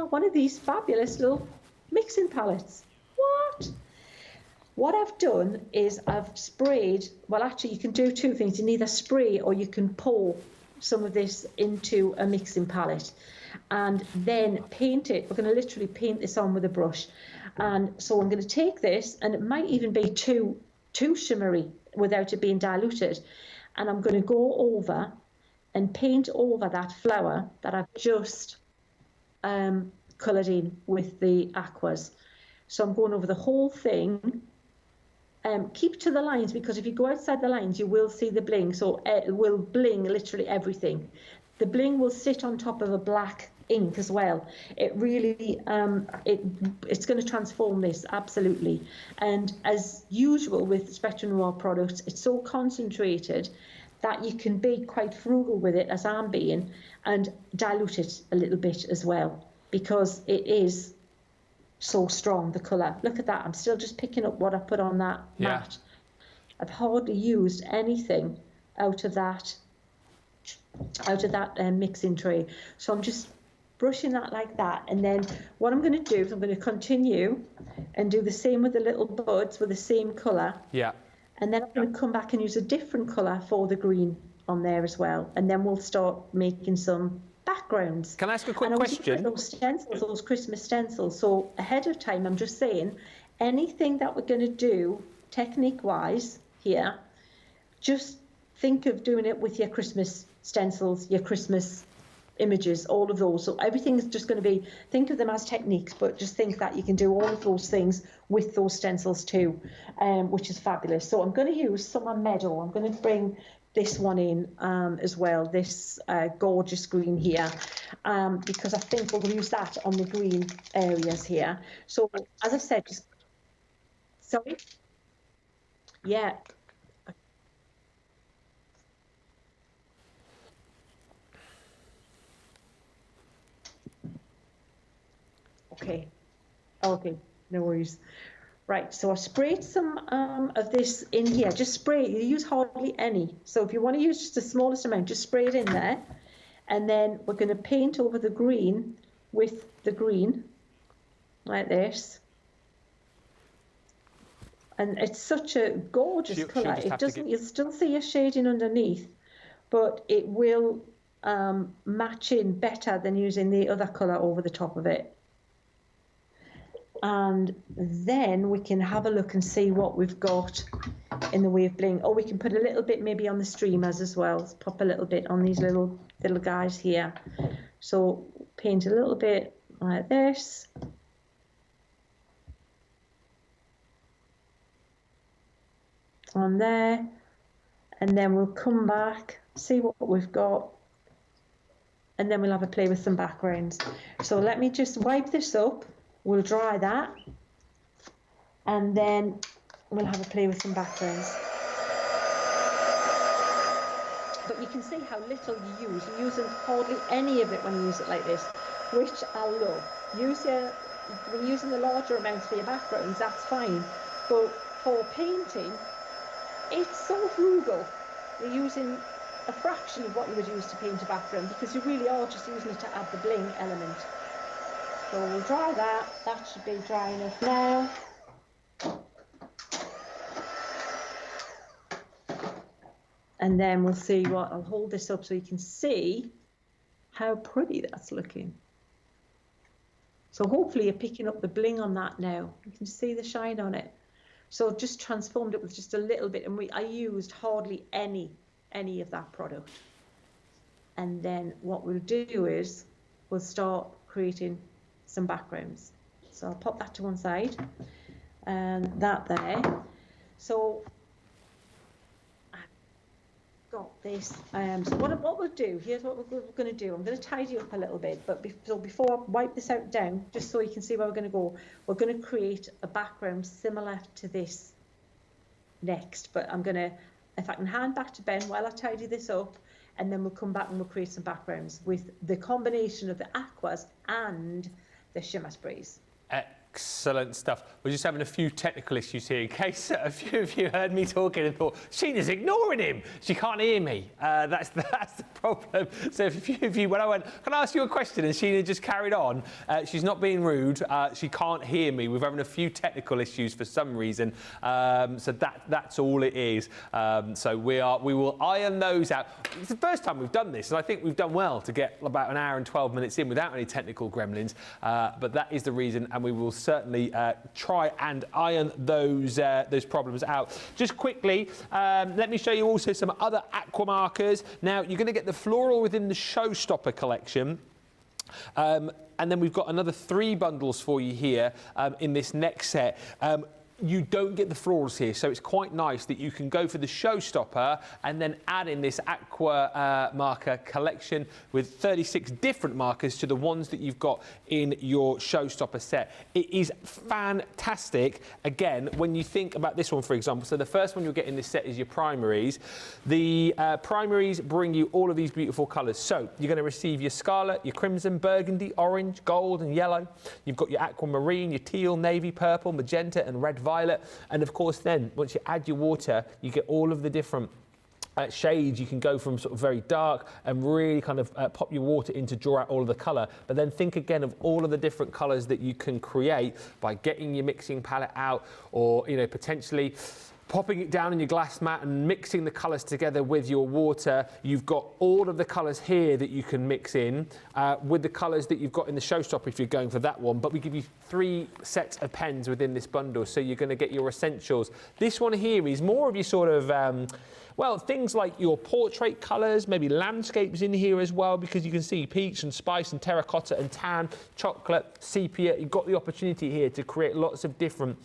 one of these fabulous little mixing palettes. What I've done is I've sprayed, well, actually, you can do two things. You can either spray or you can pour some of this into a mixing palette and then paint it. We're going to literally paint this on with a brush. And so I'm going to take this, and it might even be too shimmery without it being diluted, and I'm going to go over and paint over that flower that I've just coloured in with the aquas. So I'm going over the whole thing. Keep to the lines, because if you go outside the lines you will see the bling, so it will bling literally everything. The bling will sit on top of a black ink as well. It really it's going to transform this, absolutely. And as usual with Spectrum Noir products, it's so concentrated that you can be quite frugal with it, as I'm being, and dilute it a little bit as well, because it is so strong, the colour. Look at that. I'm still just picking up what I put on that mat. I've hardly used anything out of that mixing tray. So I'm just brushing that like that, and then what I'm going to do is I'm going to continue and do the same with the little buds with the same colour. Yeah. And then I'm going to come back and use a different colour for the green on there as well, and then we'll start making some backgrounds. Can I ask a quick question? Those stencils, those Christmas stencils. So ahead of time, I'm just saying, anything that we're going to do technique-wise here, just think of doing it with your Christmas stencils, your Christmas images, all of those. So everything is just going to be, think of them as techniques, but just think that you can do all of those things with those stencils too, which is fabulous. So I'm going to use Summer Meadow. I'm going to bring this one in as well, this gorgeous green here, because I think we'll use that on the green areas here. So as I said, just, sorry? Yeah. Okay, no worries. Right, so I sprayed some of this in here. Just spray it. You use hardly any. So if you want to use just the smallest amount, just spray it in there. And then we're going to paint over the green with the green, like this. And it's such a gorgeous colour. It doesn't. You'll still see a shading underneath, but it will match in better than using the other colour over the top of it. And then we can have a look and see what we've got in the way of bling. Or we can put a little bit maybe on the streamers as well. Let's pop a little bit on these little guys here. So paint a little bit like this. On there. And then we'll come back, see what we've got. And then we'll have a play with some backgrounds. So let me just wipe this up. We'll dry that, and then we'll have a play with some backgrounds. But you can see how little you use. You're using hardly any of it when you use it like this, which I love. When you're using the larger amounts for your backgrounds, that's fine. But for painting, it's so frugal. You're using a fraction of what you would use to paint a background because you really are just using it to add the bling element. So we'll dry that. That should be dry enough now. And then we'll see what, I'll hold this up so you can see how pretty that's looking. So hopefully you're picking up the bling on that now. You can see the shine on it. So just transformed it with just a little bit, and I used hardly any of that product. And then what we'll do is we'll start creating some backgrounds. So I'll pop that to one side and that there. So I've got this. So what we'll do, here's what we're going to do. I'm going to tidy up a little bit, but before I wipe this out down, just so you can see where we're going to go, we're going to create a background similar to this next. But I'm going to, if I can hand back to Ben while I tidy this up, and then we'll come back and we'll create some backgrounds with the combination of the aquas and the shimmer sprays. Excellent stuff. We're just having a few technical issues here in case a few of you heard me talking and thought, Sheena's ignoring him. She can't hear me. That's the problem. So if you, when I went, can I ask you a question? And Sheena just carried on. She's not being rude. She can't hear me. We're having a few technical issues for some reason. So that's all it is. So we will iron those out. It's the first time we've done this, and I think we've done well to get about an hour and 12 minutes in without any technical gremlins. But that is the reason, and we will certainly try and iron those problems out. Just quickly, let me show you also some other aqua markers. Now, you're going to get the floral within the Showstopper collection. And then we've got another 3 bundles for you here in this next set. You don't get the florals here, so it's quite nice that you can go for the Showstopper and then add in this aqua marker collection with 36 different markers to the ones that you've got in your Showstopper set. It is fantastic. Again, when you think about this one, for example, so the first one you'll get in this set is your primaries. The primaries bring you all of these beautiful colours. So you're going to receive your scarlet, your crimson, burgundy, orange, gold and yellow. You've got your aquamarine, your teal, navy, purple, magenta and red violet, and of course then once you add your water you get all of the different shades. You can go from sort of very dark and really kind of pop your water in to draw out all of the colour, but then think again of all of the different colours that you can create by getting your mixing palette out, or potentially popping it down in your glass mat and mixing the colours together with your water. You've got all of the colours here that you can mix in with the colours that you've got in the Showstopper if you're going for that one. But we give you 3 sets of pens within this bundle, so you're going to get your essentials. This one here is more of your sort of well, things like your portrait colours, maybe landscapes in here as well, because you can see peach and spice and terracotta and tan, chocolate, sepia. You've got the opportunity here to create lots of different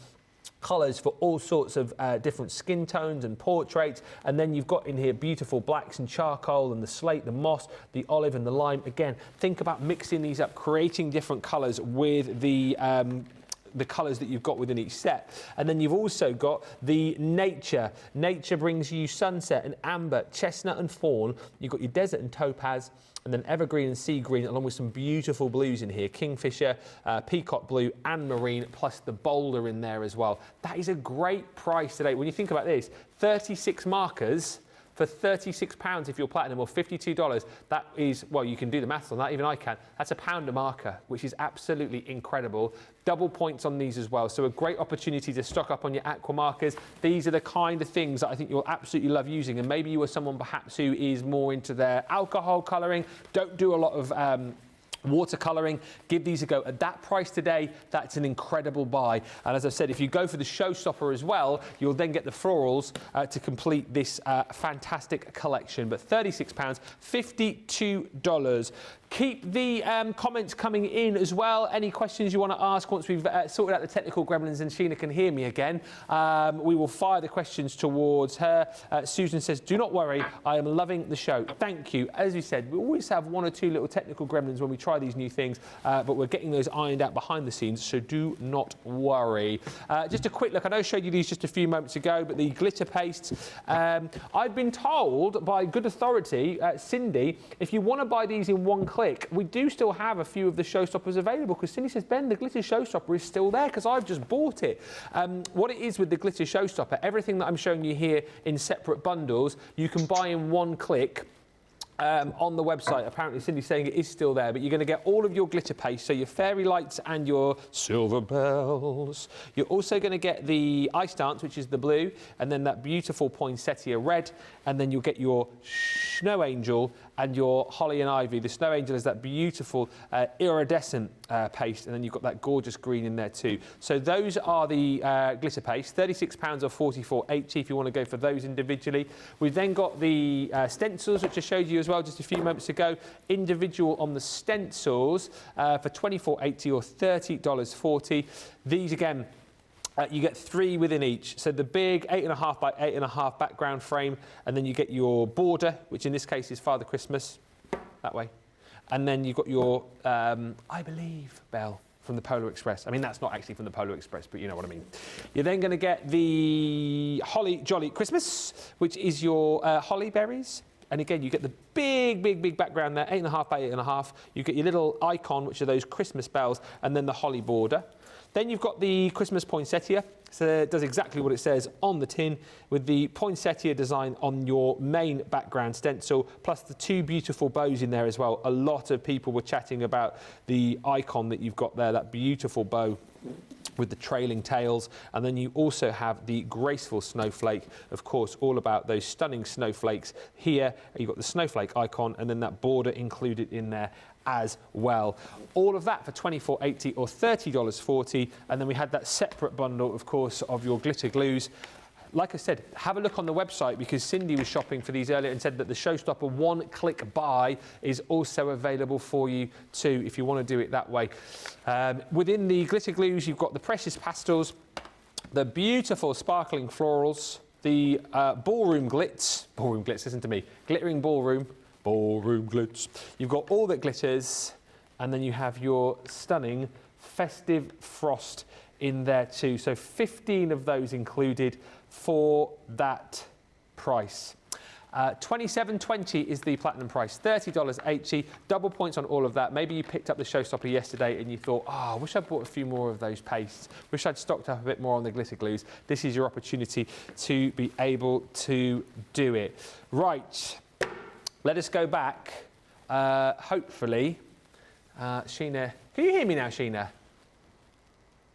colours for all sorts of different skin tones and portraits. And then you've got in here beautiful blacks and charcoal and the slate, the moss, the olive and the lime. Again, think about mixing these up, creating different colours with the colours that you've got within each set. And then you've also got the nature. Nature brings you sunset and amber, chestnut and fawn. You've got your desert and topaz, and then evergreen and sea green, along with some beautiful blues in here, kingfisher, peacock blue and marine, plus the boulder in there as well. That is a great price today. When you think about this, 36 markers for £36 if you're platinum, or $52. That is, well, you can do the maths on that, even I can. That's £1 a marker, which is absolutely incredible. Double points on these as well. So a great opportunity to stock up on your aqua markers. These are the kind of things that I think you'll absolutely love using. And maybe you are someone perhaps who is more into their alcohol colouring, don't do a lot of watercolouring. Give these a go. At that price today, that's an incredible buy. And as I said, if you go for the Showstopper as well, you'll then get the florals to complete this fantastic collection. But £36, $52. Keep the comments coming in as well. Any questions you want to ask once we've sorted out the technical gremlins and Sheena can hear me again, we will fire the questions towards her. Susan says, do not worry, I am loving the show. Thank you. As you said, we always have 1 or 2 little technical gremlins when we try try these new things, but we're getting those ironed out behind the scenes, so do not worry. Just a quick look. I know I showed you these just a few moments ago, but the glitter pastes. I've been told by good authority, Cindy, if you want to buy these in one click, we do still have a few of the showstoppers available, because Cindy says, Ben, the glitter showstopper is still there because I've just bought it. What it is with the glitter showstopper, everything that I'm showing you here in separate bundles, you can buy in one click. On the website. Apparently Cindy's saying it is still there, but you're going to get all of your glitter paste, so your fairy lights and your silver bells. You're also going to get the ice dance, which is the blue, and then that beautiful poinsettia red, and then you'll get your snow angel and your holly and ivy. The snow angel is that beautiful iridescent paste, and then you've got that gorgeous green in there too. So those are the glitter paste, £36 or $44.80 if you want to go for those individually. We've then got the stencils, which I showed you as well just a few moments ago, individual on the stencils for $24.80 or $30.40. These again, you get 3 within each. So the big 8.5 by 8.5 background frame, and then you get your border, which in this case is Father Christmas, that way. And then you've got your, I believe, bell from the Polar Express. I mean, that's not actually from the Polar Express, but you know what I mean. You're then going to get the Holly Jolly Christmas, which is your holly berries. And again, you get the big background there, 8.5 by 8.5. You get your little icon, which are those Christmas bells, and then the holly border. Then you've got the Christmas poinsettia. So it does exactly what it says on the tin, with the poinsettia design on your main background stencil, plus the 2 beautiful bows in there as well. A lot of people were chatting about the icon that you've got there, that beautiful bow with the trailing tails. And then you also have the graceful snowflake, of course, all about those stunning snowflakes. Here you've got the snowflake icon, and then that border included in there as well. All of that for $24.80 or $30.40. And then we had that separate bundle, of course, of your glitter glues. Like I said, have a look on the website, because Cindy was shopping for these earlier and said that the showstopper one-click buy is also available for you too, if you want to do it that way. Within the glitter glues, you've got the precious pastels, the beautiful sparkling florals, the ballroom glitz, listen to me, glittering ballroom glitz. You've got all that glitters, and then you have your stunning festive frost in there too. So 15 of those included for that price. $27.20 is the platinum price, $30.80, double points on all of that. Maybe you picked up the showstopper yesterday and you thought, I wish I bought a few more of those pastes. Wish I'd stocked up a bit more on the glitter glues. This is your opportunity to be able to do it. Right, let us go back. Hopefully, Sheena, can you hear me now, Sheena?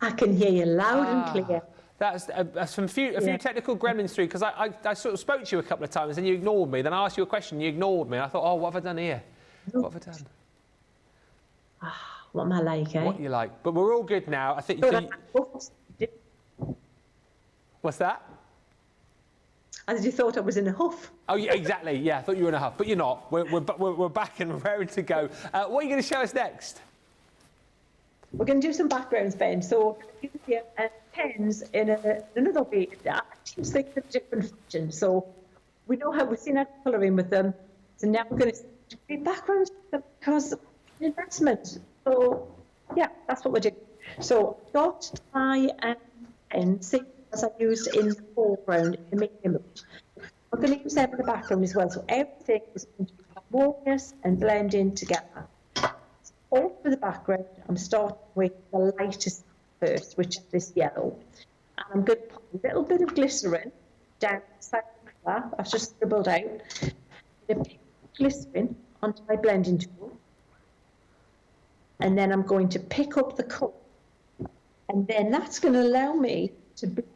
I can hear you loud and clear. That's a few technical gremlins through, because I sort of spoke to you a couple of times and you ignored me. Then I asked you a question, you ignored me. And I thought, what have I done here? What have I done? What am I like, eh? What you like. But we're all good now. I think. What's that? As you thought I was in a huff. Oh, yeah, exactly. Yeah, I thought you were in a huff, but you're not. We're back and raring to go. What are you going to show us next? We're going to do some backgrounds, Ben. So you can pens in another way. I choose things in different fashion. So we know how we've seen our colouring with them. So now we're going to do backgrounds because of investment. So yeah, that's what we're doing. So I've got my pen, as I used in the foreground in the main image. I'm going to use them in the background as well. So everything is going to be harmonious and blend in together. All for the background, I'm starting with the lightest first, which is this yellow. And I'm going to put a little bit of glycerin down the side of the colour. I've just scribbled out. I'm going to pick glycerin onto my blending tool. And then I'm going to pick up the colour. And then that's going to allow me to blend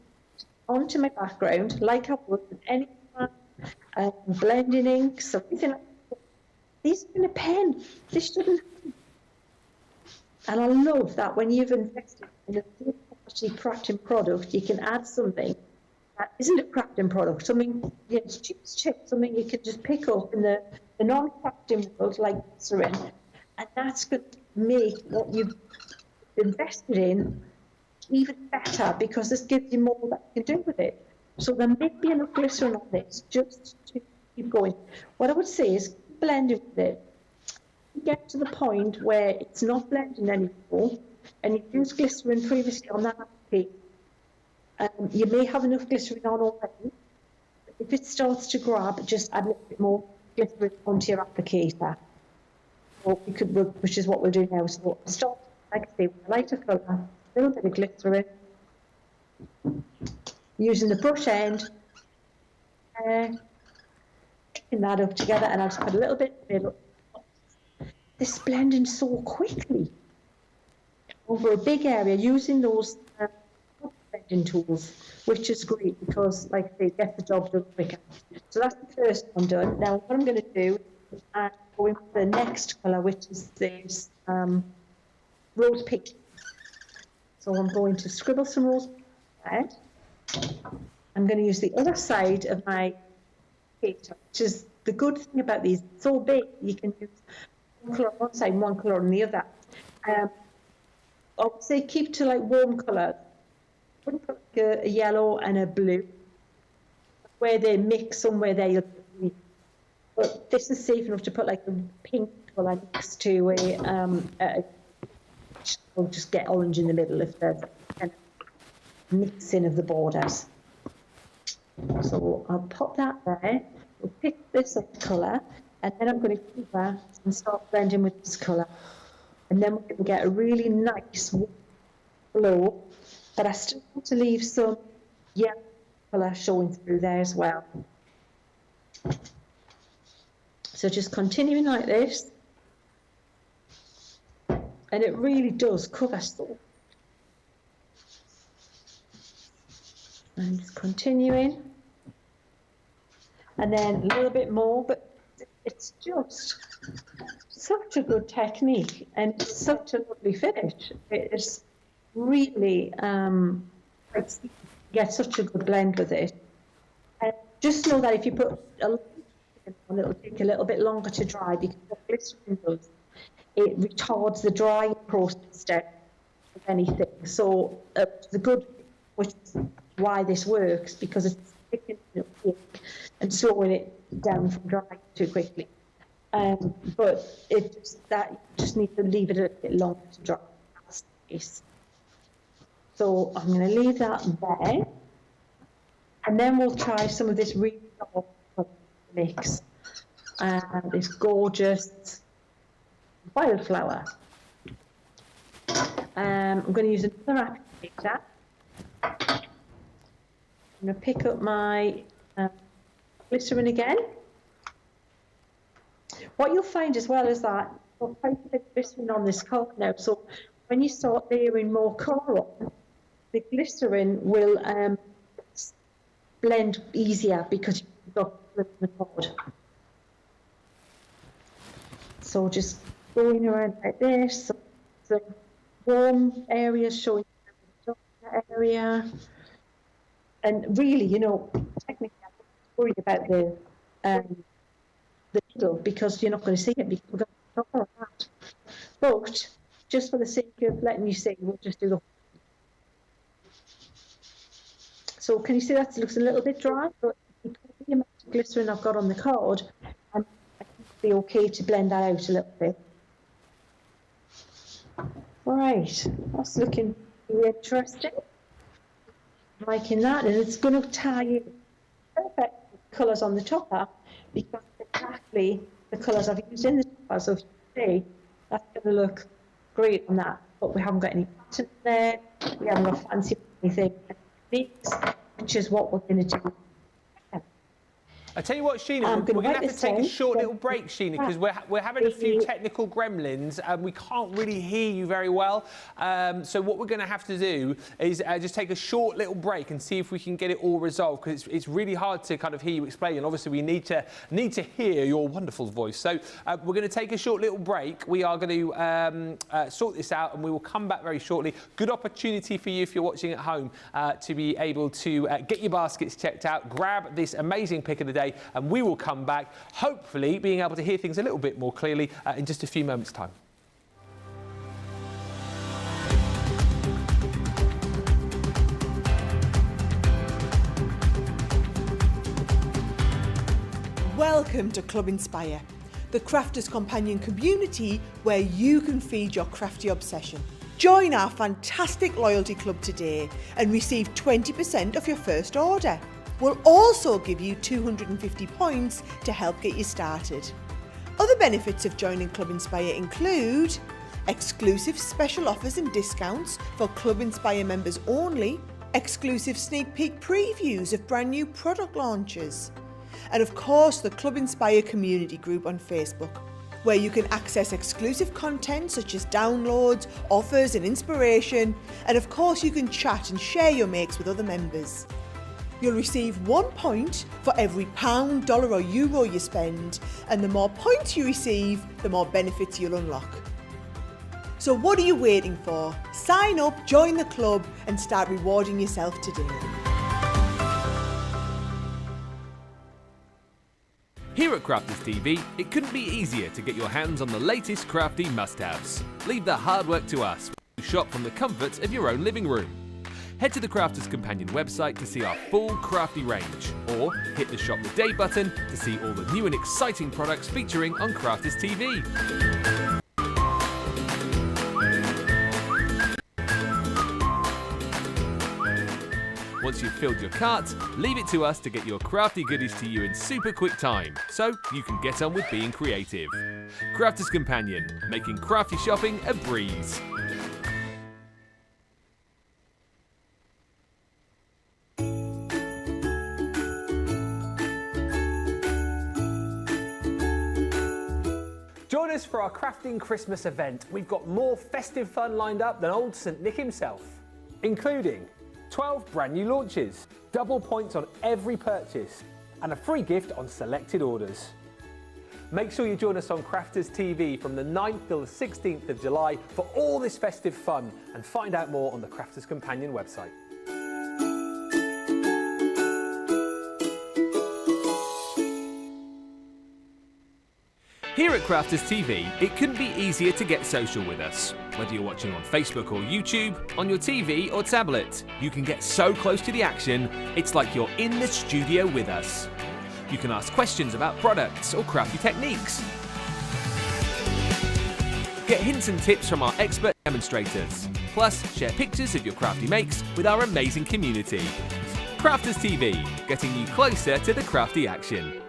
onto my background like I would with any blending inks or anything like that. These are in a pen. This shouldn't happen. And I love that when you've invested in a actually crafting product, you can add something that isn't a crafting product, something it's cheap, something you can just pick up in the non-crafting world like glycerin, and that's going to make what you've invested in even better, because this gives you more that you can do with it. So there may be enough glycerin on this just to keep going. What I would say is blend it with it. you get to the point where it's not blending anymore, and you've used glycerin previously on that applicator, you may have enough glycerin on already. If it starts to grab, just add a little bit more glycerin onto your applicator. Or you could, which is what we'll do now. So start, like I say, with a lighter colour, a little bit of glycerin, using the brush end, picking that up together, and I'll just put a little bit in the middle. This is blending so quickly over a big area using those blending tools, which is great because, like I say, it gets the job done quicker. So that's the first one done. Now, what I'm going to do is go into the next colour, which is this rose pink. So I'm going to scribble some rose pink. I'm going to use the other side of my paper, which is the good thing about these. It's so big, you can use one colour on one side and one colour on the other. I would say keep to like warm colours. Wouldn't put like a yellow and a blue. Where they mix somewhere there, you'll see. But this is safe enough to put like a pink colour next to we'll just get orange in the middle if there's kind of mixing of the borders. So I'll pop that there. We'll pick this up colour, and then I'm going to cover and start blending with this colour. And then we're going to get a really nice glow, but I still want to leave some yellow colour showing through there as well. So just continuing like this, and it really does cover so. And just continuing, and then a little bit more, but it's just such a good technique, and it's such a lovely finish. It is really, get such a good blend with it. And just know that if you put it'll take a little bit longer to dry, because what glycerin does, it retards the drying process of anything. So the good, which is why this works, because it's thickening it up and slowing it down from drying too quickly. But you just need to leave it a little bit longer to dry. So I'm going to leave that there, and then we'll try some of this really dark mix, this gorgeous wildflower. I'm going to use another applicator. I'm going to pick up my glycerin again. What you'll find as well is that you'll quite a bit of glycerin on this colour now, so when you start layering more colour on, the glycerin will blend easier because you've got the card. So just going around like this, so the warm areas showing the darker area, and really, you know, technically I'm not worried about the needle because you're not going to see it because we've got the colour on that. But just for the sake of letting you see, we'll just do the. So can you see that looks a little bit dry? But the amount of glycerin I've got on the card, and I think it'll be okay to blend that out a little bit. Right, that's looking really interesting. I'm liking that, and it's going to tie in perfect colours on the topper because exactly the colours I've used in the topper. So if you see, that's going to look great on that. But we haven't got any pattern there. We haven't got fancy anything. Which is what we're going to do. I tell you what, Sheena, we're going to have to take a short little break, Sheena, because we're having a few technical gremlins and we can't really hear you very well. So what we're going to have to do is just take a short little break and see if we can get it all resolved, because it's really hard to kind of hear you explain, and obviously we need to hear your wonderful voice. So we're going to take a short little break. We are going to sort this out, and we will come back very shortly. Good opportunity for you if you're watching at home to be able to get your baskets checked out, grab this amazing pick of the day, and we will come back, hopefully being able to hear things a little bit more clearly in just a few moments' time. Welcome to Club Inspire. the Crafters Companion community where you can feed your crafty obsession. Join our fantastic loyalty club today and receive 20% off your first order. We'll also give you 250 points to help get you started. Other benefits of joining Club Inspire include exclusive special offers and discounts for Club Inspire members only, exclusive sneak peek previews of brand new product launches, and of course the Club Inspire community group on Facebook, where you can access exclusive content such as downloads, offers and inspiration, and of course you can chat and share your makes with other members. You'll receive 1 point for every pound, dollar or euro you spend, and the more points you receive, the more benefits you'll unlock. So what are you waiting for? Sign up, join the club and start rewarding yourself today. Here at Crafters TV, it couldn't be easier to get your hands on the latest crafty must-haves. Leave the hard work to us. Shop from the comforts of your own living room. Head to the Crafters Companion website to see our full crafty range, or hit the Shop the Day button to see all the new and exciting products featuring on Crafters TV. Once you've filled your cart, leave it to us to get your crafty goodies to you in super quick time, so you can get on with being creative. Crafters Companion, making crafty shopping a breeze. Join us for our Crafting Christmas event. We've got more festive fun lined up than old St Nick himself, including 12 brand new launches, double points on every purchase, and a free gift on selected orders. Make sure you join us on Crafters TV from the 9th till the 16th of July for all this festive fun, and find out more on the Crafters Companion website. Here at Crafters TV, it couldn't be easier to get social with us. Whether you're watching on Facebook or YouTube, on your TV or tablet, you can get so close to the action, it's like you're in the studio with us. You can ask questions about products or crafty techniques. Get hints and tips from our expert demonstrators. Plus, share pictures of your crafty makes with our amazing community. Crafters TV, getting you closer to the crafty action.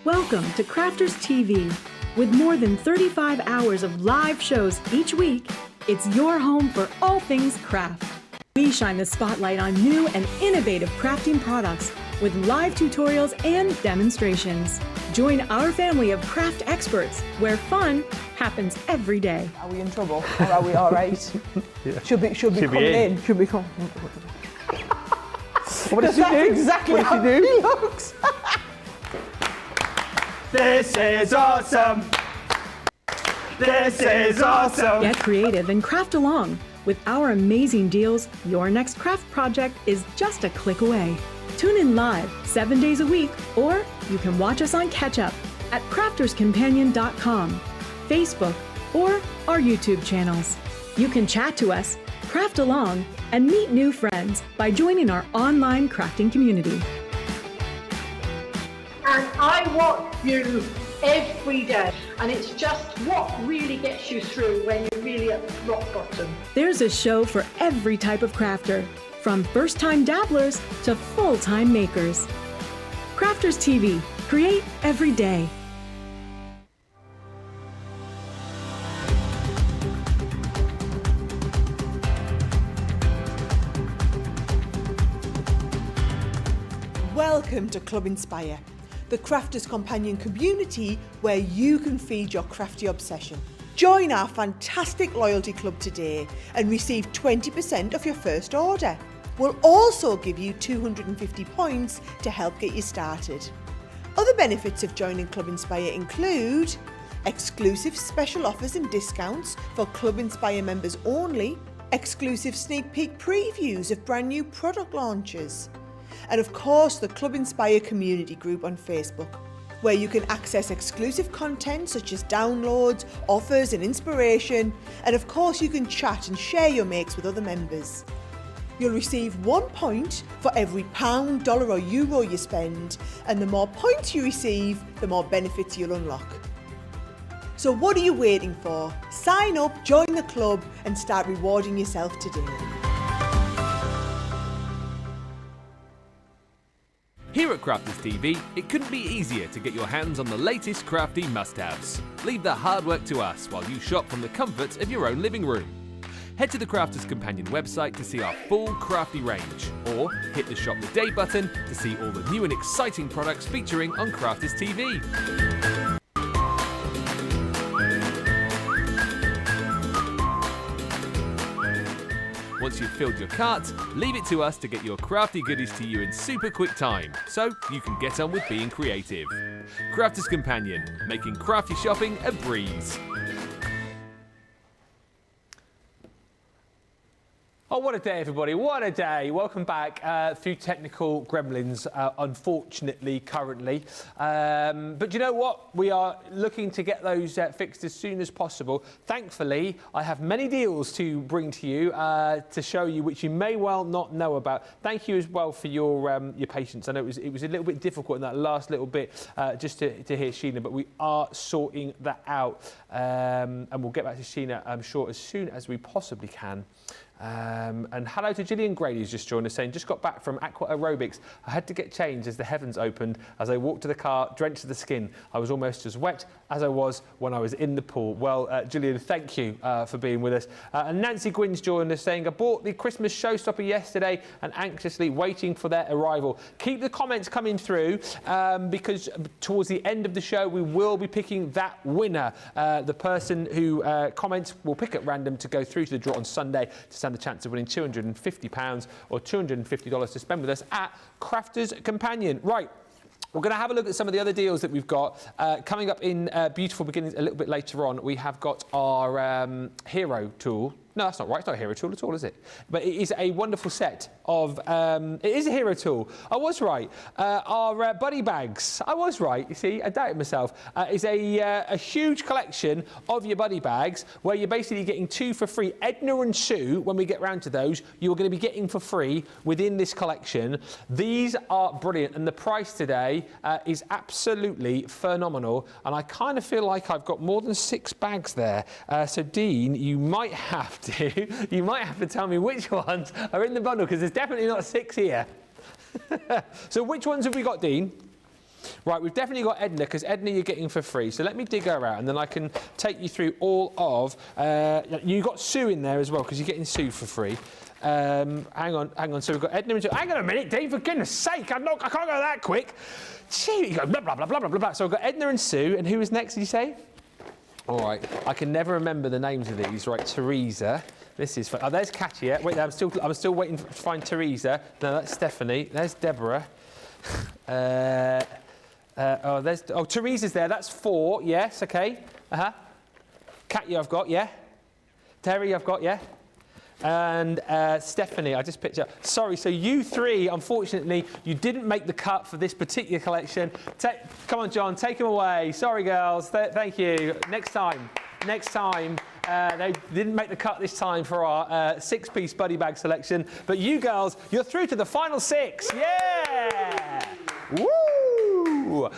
Welcome to Crafters TV. With more than 35 hours of live shows each week, it's your home for all things craft. We shine the spotlight on new and innovative crafting products with live tutorials and demonstrations. Join our family of craft experts where fun happens every day. Are we in trouble or are we all right? Yeah. Should be coming in. Should be coming. What does she do? Exactly what how does she do? he looks. This is awesome! This is awesome! Get creative and craft along. With our amazing deals, your next craft project is just a click away. Tune in live 7 days a week, or you can watch us on Catch Up at crafterscompanion.com, Facebook, or our YouTube channels. You can chat to us, craft along, and meet new friends by joining our online crafting community. And I watch you every day, and it's just what really gets you through when you're really at rock bottom. There's a show for every type of crafter, from first-time dabblers to full-time makers. Crafters TV, create every day. Welcome to Club Inspire, the Crafters Companion community where you can feed your crafty obsession. Join our fantastic loyalty club today and receive 20% off your first order. We'll also give you 250 points to help get you started. Other benefits of joining Club Inspire include exclusive special offers and discounts for Club Inspire members only, exclusive sneak peek previews of brand new product launches, and of course the Club Inspire community group on Facebook, where you can access exclusive content such as downloads, offers and inspiration, and of course you can chat and share your makes with other members. You'll receive 1 point for every pound, dollar or euro you spend, and the more points you receive, the more benefits you'll unlock. So what are you waiting for? Sign up, join the club and start rewarding yourself today. Here at Crafters TV, it couldn't be easier to get your hands on the latest crafty must-haves. Leave the hard work to us while you shop from the comfort of your own living room. Head to the Crafters Companion website to see our full crafty range, or hit the Shop the Day button to see all the new and exciting products featuring on Crafters TV. Once you've filled your cart, leave it to us to get your crafty goodies to you in super quick time, so you can get on with being creative. Crafters Companion, making crafty shopping a breeze. Oh, what a day, everybody. What a day. Welcome back. Few technical gremlins, unfortunately, currently. But you know what? We are looking to get those fixed as soon as possible. Thankfully, I have many deals to bring to you to show you, which you may well not know about. Thank you as well for your patience. I know it was a little bit difficult in that last little bit just to hear Sheena, but we are sorting that out. And we'll get back to Sheena, I'm sure, as soon as we possibly can. And hello to Gillian Grady, who's just joined us, saying, just got back from aqua aerobics. I had to get changed as the heavens opened. As I walked to the car, drenched to the skin. I was almost as wet as I was when I was in the pool. Well, Gillian, thank you for being with us. And Nancy Gwyn's joined us, saying, I bought the Christmas showstopper yesterday and anxiously waiting for their arrival. Keep the comments coming through because towards the end of the show, we will be picking that winner. The person who comments will pick at random to go through to the draw on Sunday to stand the chance of winning £250 or $250 to spend with us at Crafters Companion. Right. We're going to have a look at some of the other deals that we've got. Coming up in Beautiful Beginnings a little bit later on, we have got our hero tool. No, that's not right. It's not a hero tool at all, is it? But it is a wonderful set of... it is a hero tool. I was right. Our buddy bags. I was right. You see, I doubted myself. Is a huge collection of your buddy bags where you're basically getting 2 for free. Edna and Sue, when we get round to those, you're going to be getting for free within this collection. These are brilliant. And the price today is absolutely phenomenal. And I kind of feel like I've got more than 6 bags there. So, Dean, you might have to tell me which ones are in the bundle, because there's definitely not 6 here. So which ones have we got, Dean? Right, we've definitely got Edna, because Edna you're getting for free. So let me dig her out, and then I can take you through all of... you got Sue in there as well, because you're getting Sue for free. Hang on. So we've got Edna and Sue. Hang on a minute, Dean, for goodness sake, I can't go that quick. Gee, you go blah, blah, blah, blah, blah, blah. So we've got Edna and Sue, and who was next, did you say? All right, I can never remember the names of these. Right, Teresa. This is fun. Oh, there's Katia. Wait, I'm still waiting to find Teresa. No, that's Stephanie. There's Deborah. Teresa's there. That's 4. Yes, okay. Katia, I've got. Yeah. Terry, I've got. Yeah. And Stephanie, I just picked up. Sorry, so you 3, unfortunately, you didn't make the cut for this particular collection. Come on, John, take them away. Sorry, girls. Thank you. Next time. They didn't make the cut this time for our 6-piece buddy bag selection. But you girls, you're through to the final 6. Yeah! Woo!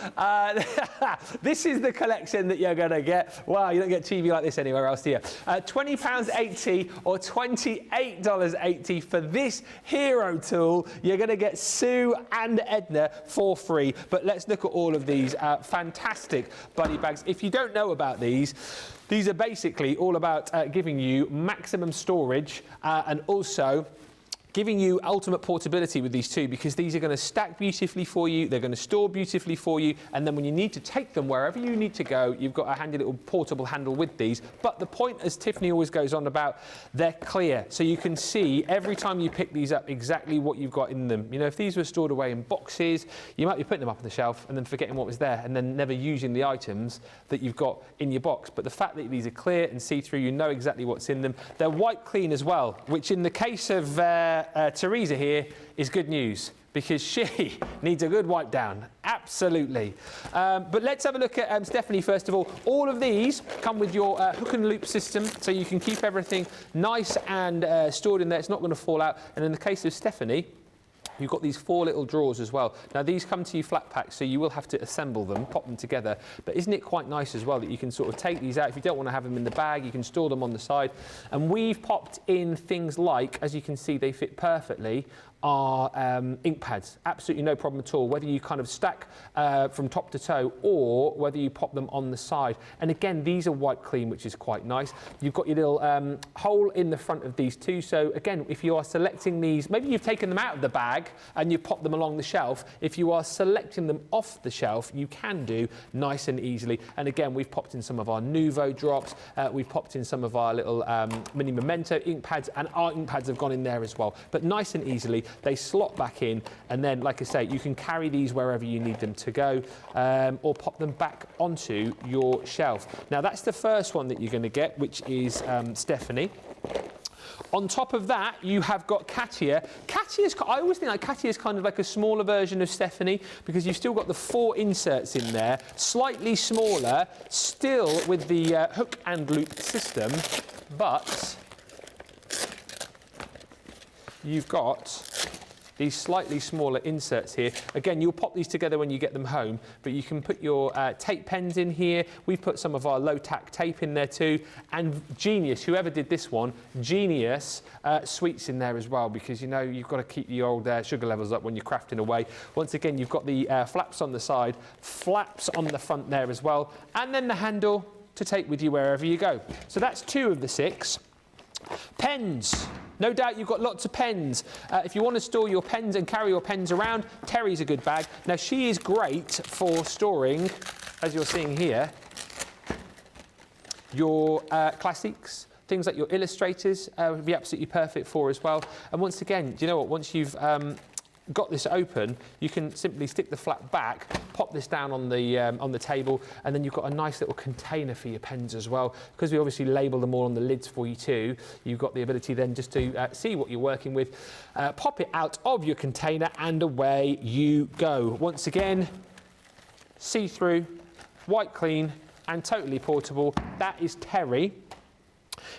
This is the collection that you're going to get. Wow, you don't get TV like this anywhere else, do you? £20.80 or $28.80 for this hero tool. You're going to get Sue and Edna for free. But let's look at all of these fantastic buddy bags. If you don't know about these are basically all about giving you maximum storage and also giving you ultimate portability with these too, because these are going to stack beautifully for you, they're going to store beautifully for you, and then when you need to take them wherever you need to go, you've got a handy little portable handle with these. But the point, as Tiffany always goes on about, they're clear, so you can see every time you pick these up exactly what you've got in them. You know, if these were stored away in boxes, you might be putting them up on the shelf and then forgetting what was there, and then never using the items that you've got in your box. But the fact that these are clear and see-through, you know exactly what's in them. They're wipe clean as well, which in the case of Teresa here is good news, because she needs a good wipe down. Absolutely. But let's have a look at Stephanie first of all. All of these come with your hook and loop system, so you can keep everything nice and stored in there. It's not going to fall out. And in the case of Stephanie, you've got these 4 little drawers as well. Now these come to you flat packed, so you will have to assemble them, pop them together. But isn't it quite nice as well that you can sort of take these out? If you don't want to have them in the bag, you can store them on the side. And we've popped in things like, as you can see, they fit perfectly, are ink pads. Absolutely no problem at all, whether you kind of stack from top to toe or whether you pop them on the side. And again, these are white clean, which is quite nice. You've got your little hole in the front of these too. So again, if you are selecting these, maybe you've taken them out of the bag and you've popped them along the shelf. If you are selecting them off the shelf, you can do nice and easily. And again, we've popped in some of our Nuvo drops. We've popped in some of our little mini Memento ink pads, and our ink pads have gone in there as well. But nice and easily, they slot back in, and then, like I say, you can carry these wherever you need them to go, or pop them back onto your shelf. Now, that's the first one that you're going to get, which is Stephanie. On top of that, you have got Katia. I always think like Katia is kind of like a smaller version of Stephanie, because you've still got the 4 inserts in there, slightly smaller, still with the hook and loop system, but you've got these slightly smaller inserts here. Again, you'll pop these together when you get them home, but you can put your tape pens in here. We've put some of our low-tack tape in there too. And Genius, whoever did this one, Genius sweets in there as well, because, you know, you've got to keep the old sugar levels up when you're crafting away. Once again, you've got the flaps on the side, flaps on the front there as well, and then the handle to take with you wherever you go. So that's 2 of the 6. Pens. No doubt you've got lots of pens. If you want to store your pens and carry your pens around, Terry's a good bag. Now, she is great for storing, as you're seeing here, your classics, things like your illustrators would be absolutely perfect for as well. And once again, do you know what? Once you've got this open, you can simply stick the flap back, pop this down on the table, and then you've got a nice little container for your pens as well. Because we obviously label them all on the lids for you too, you've got the ability then just to see what you're working with, pop it out of your container, and away you go. Once again, see-through, white clean, and totally portable. That is Terry.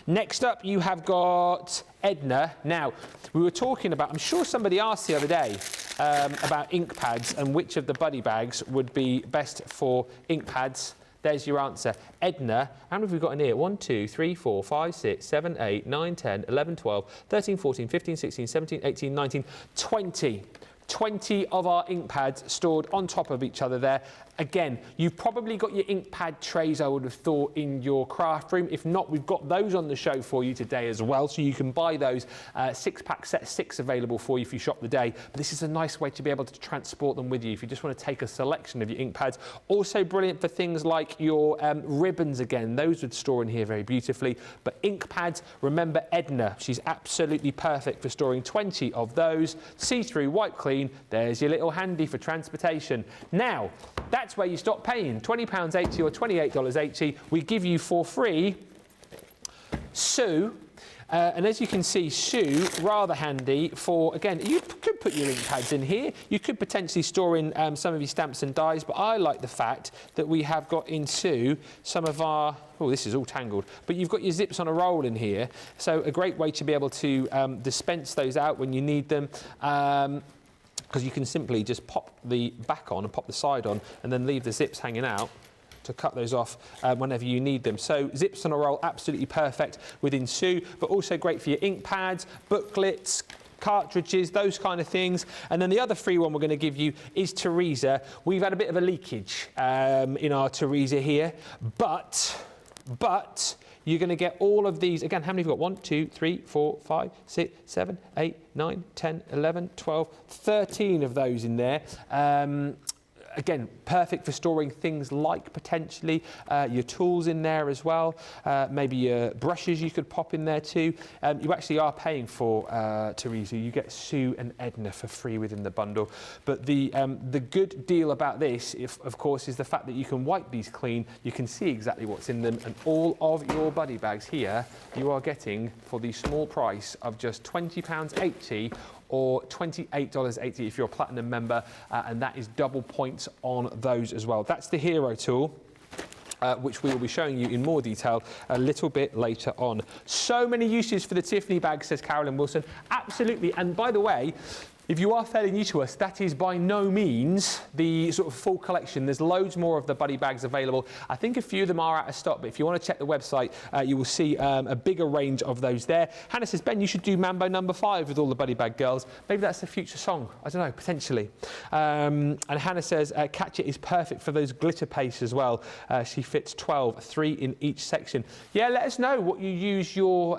Next up, you have got Edna. Now, we were talking about, I'm sure somebody asked the other day about ink pads and which of the buddy bags would be best for ink pads. There's your answer. Edna, how many have we got in here? 1, 2, 3, 4, 5, 6, 7, 8, 9, 10, 11, 12, 13, 14, 15, 16, 17, 18, 19, 20. 20 of our ink pads stored on top of each other there. Again, you've probably got your ink pad trays, I would have thought, in your craft room. If not, we've got those on the show for you today as well, so you can buy those 6-pack set 6 available for you if you shop the day. But this is a nice way to be able to transport them with you if you just want to take a selection of your ink pads. Also brilliant for things like your ribbons again. Those would store in here very beautifully. But ink pads, remember Edna. She's absolutely perfect for storing 20 of those. See-through, white clean. There's your little handy for transportation. Now, that's where you stop paying £20.80 or $28.80. We give you for free Sue. And as you can see, Sue, rather handy for, again, you could put your ink pads in here. You could potentially store in some of your stamps and dies, but I like the fact that we have got in Sue some of our, oh, this is all tangled, but you've got your zips on a roll in here. So a great way to be able to dispense those out when you need them. Because you can simply just pop the back on and pop the side on and then leave the zips hanging out to cut those off whenever you need them. So zips on a roll, absolutely perfect within Sue, but also great for your ink pads, booklets, cartridges, those kind of things. And then the other free one we're going to give you is Teresa. We've had a bit of a leakage in our Teresa here, but you're going to get all of these. Again, how many have you got? 1, 2, 3, 4, 5, 6, 7, 8, 9, 10, 11, 12, 13 of those in there. Again, perfect for storing things like potentially your tools in there as well. Maybe your brushes you could pop in there too. You actually are paying for Teresa. You get Sue and Edna for free within the bundle. But the good deal about this, of course, is the fact that you can wipe these clean. You can see exactly what's in them, and all of your buddy bags here you are getting for the small price of just £20.80 or $28.80 if you're a Platinum member, and that is double points on those as well. That's the Hero tool. Which we will be showing you in more detail a little bit later on. So many uses for the Tiffany bag, says Carolyn Wilson. Absolutely. And by the way, if you are fairly new to us, that is by no means the sort of full collection. There's loads more of the buddy bags available. I think a few of them are out of stock, but if you want to check the website, you will see a bigger range of those there. Hannah says, Ben, you should do Mambo number 5 with all the buddy bag girls. Maybe that's a future song. I don't know, potentially. And Hannah says, Catch It is perfect for those glitter pastes as well. She fits 12, 3 in each section. Yeah, let us know what you use your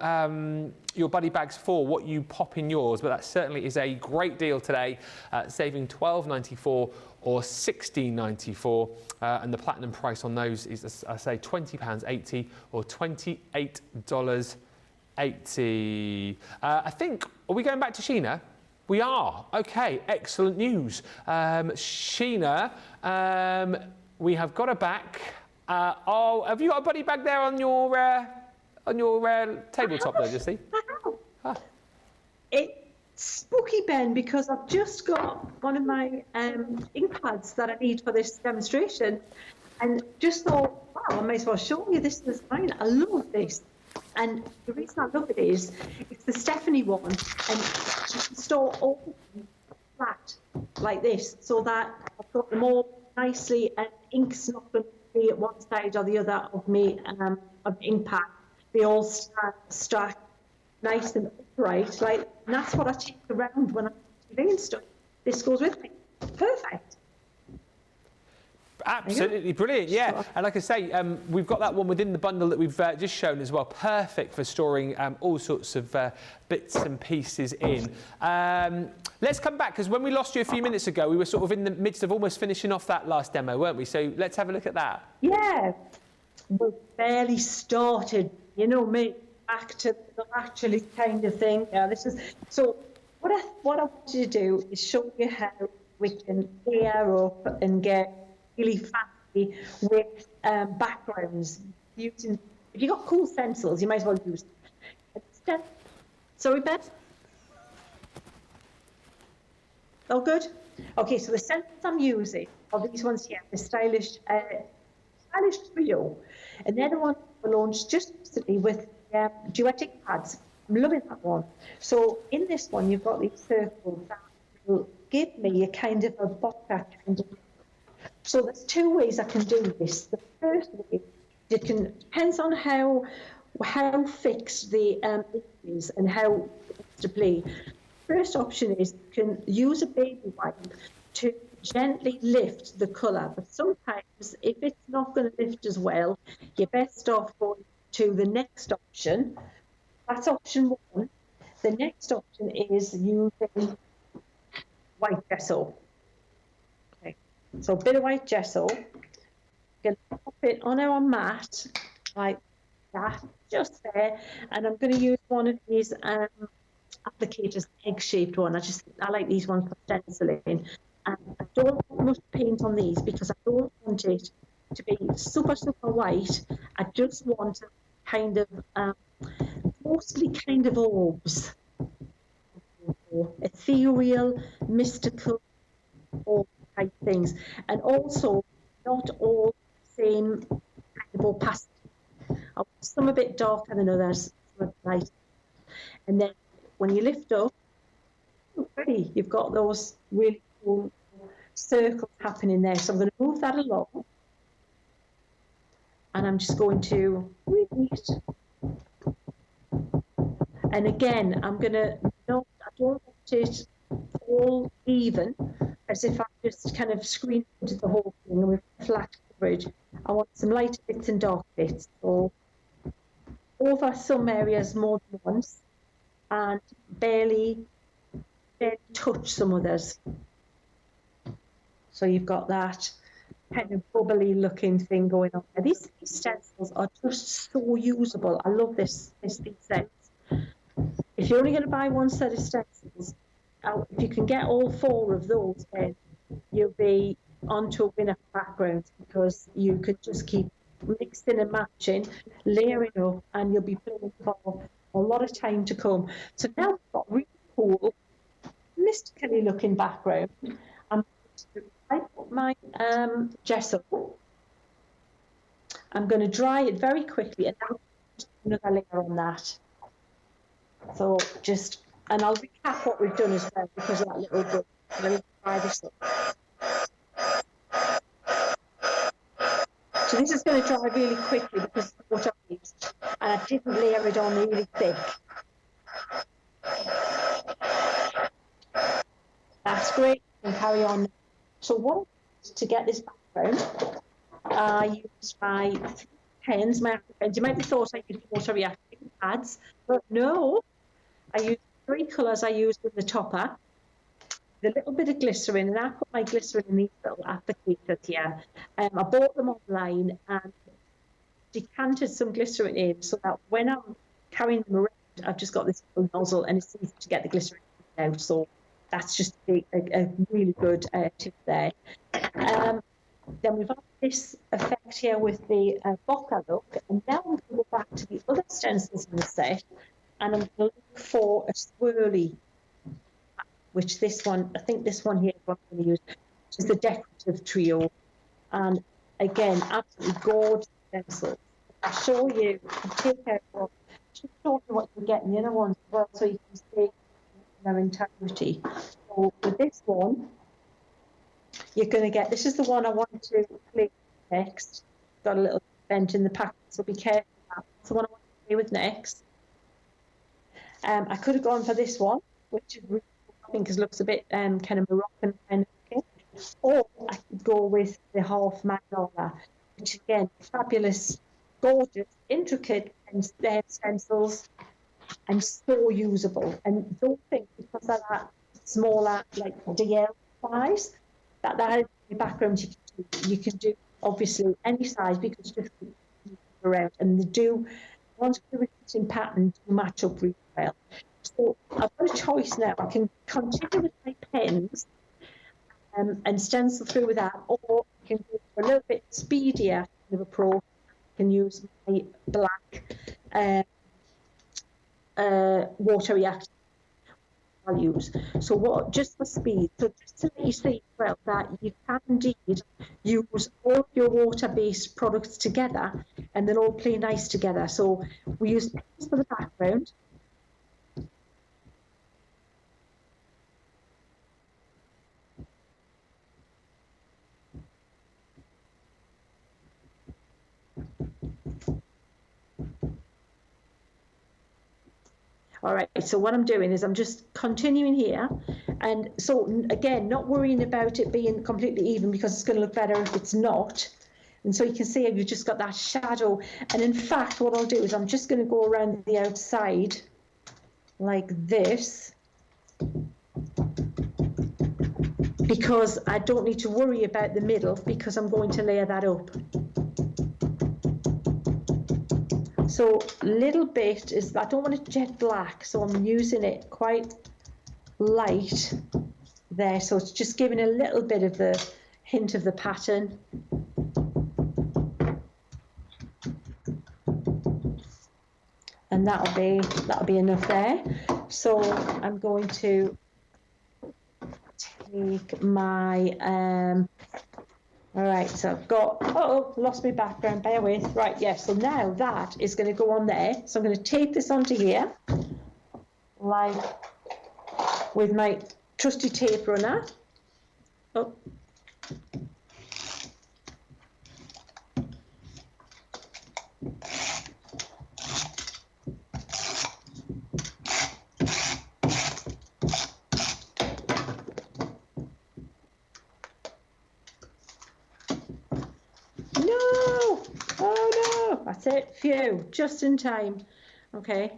buddy bags for, what you pop in yours, but that certainly is a great deal today, saving $12.94 or $16.94, and the Platinum price on those is, as I say, £20.80 or $28.80. I think, are we going back to Sheena? We are. Okay, excellent news. Sheena, we have got her back. Oh, have you got a buddy bag there on your tabletop there, just see? Ah. It's spooky, Ben, because I've just got one of my ink pads that I need for this demonstration, and just thought, wow, I may as well show you. This is mine. I love this. And the reason I love it is it's the Stephanie one, and you can store all flat like this, so that I've got them all nicely, and ink's not going to be at one side or the other of me of ink pad. They all stack nice and upright, like, and that's what I take around when I'm doing stuff. This goes with me. Perfect. Absolutely brilliant, yeah. And like I say, we've got that one within the bundle that we've just shown as well. Perfect for storing all sorts of bits and pieces in. Let's come back, because when we lost you a few minutes ago, we were sort of in the midst of almost finishing off that last demo, weren't we? So let's have a look at that. Yeah, we've barely started, you know me, back to the actually kind of thing. Yeah, this is, so what I want to do is show you how we can layer up and get really fancy with backgrounds using, if you've got cool stencils, you might as well use them. Sorry, Ben? All good? Okay, so the stencils I'm using are these ones here, the stylish trio, and they're the ones I launched just recently with duetting pads. I'm loving that one. So in this one, you've got these circles that will give me a kind of a bokeh kind of. So there's two ways I can do this. The first way, depends on how fixed the ink is and how it's to play. First option is you can use a baby wipe to gently lift the colour, but sometimes if it's not going to lift as well, you're best off going to the next option. That's option 1. The next option is using white gesso. Okay, so a bit of white gesso. Going to pop it on our mat like that, just there, and I'm going to use one of these applicators, egg-shaped one. I like these ones for stenciling. I don't want much paint on these because I don't want it to be super white. I just want kind of mostly kind of orbs, ethereal, mystical, orb type things, and also not all same kind of opacity. Some a bit darker than others, some a bit lighter. And then when you lift up, already you've got those really cool circles happening there. So I'm going to move that along, and I'm just going to repeat. And again, I'm going to I don't want it all even, as if I just kind of screened the whole thing with flat coverage. I want some lighter bits and dark bits, so over some areas more than once, and barely touch some others. So you've got that kind of bubbly looking thing going on. And these stencils are just so usable. I love these sets. If you're only going to buy one set of stencils, if you can get all 4 of those, then you'll be onto a winner background, because you could just keep mixing and matching, layering up, and you'll be playing for a lot of time to come. So now we've got really cool mystically looking background. I put my gesso. I'm going to dry it very quickly and then another layer on that. So and I'll recap what we've done as well because of that little bit. Let me try this up. So this is going to dry really quickly because of what I used, and I didn't layer it on really thick. That's great. And carry on. So what to get this background, I used my 3 pens, my acrylic pens. You might have thought I used water reacting pads, but no. I used 3 colours I used in the topper, the little bit of glycerin, and I put my glycerin in these little applicators here. I bought them online and decanted some glycerin in so that when I'm carrying them around, I've just got this little nozzle and it's easy to get the glycerin out. So that's just a really good tip there. Then we've got this effect here with the bokeh look, and now I'm going to go back to the other stencils in the set, and I'm going to look for a swirly, which this one, I think this one here is what I'm going to use, which is the decorative trio. And again, absolutely gorgeous stencils. I'll show you, take out what, just show you what you get in the other ones as well, so you can see their entirety. So with this one, you're going to get, this is the one I want to play next. Got a little vent in the packet, so be careful. That's the one I want to play with next. I could have gone for this one, which is really, I think looks a bit kind of Moroccan kind of looking. Or I could go with the half mandala, which again, fabulous, gorgeous, intricate stencils, and so usable. And don't think because of that smaller, like DL size, that background you can do obviously any size because just around, and the do once the repeating pattern do match up really well. So I've got a choice now. I can continue with my pens and stencil through with that, or I can go for a little bit speedier of approach. I can use my black water reactive I'll use. So what, just for speed, so just to let you see well that you can indeed use all of your water-based products together and they'll all play nice together. So we use pens for the background. All right, so what I'm doing is I'm just continuing here. And so again, not worrying about it being completely even because it's going to look better if it's not. And so you can see you've just got that shadow. And in fact, what I'll do is I'm just going to go around the outside like this, because I don't need to worry about the middle because I'm going to layer that up. So little bit is, I don't want it jet black, so I'm using it quite light there. So it's just giving a little bit of the hint of the pattern. And that'll be enough there. So I'm going to take my all right, so I've got, lost my background, bear with. Right, yes, so now that is going to go on there. So I'm going to tape this onto here, like with my trusty tape runner. Oh. That's it, phew, just in time. Okay,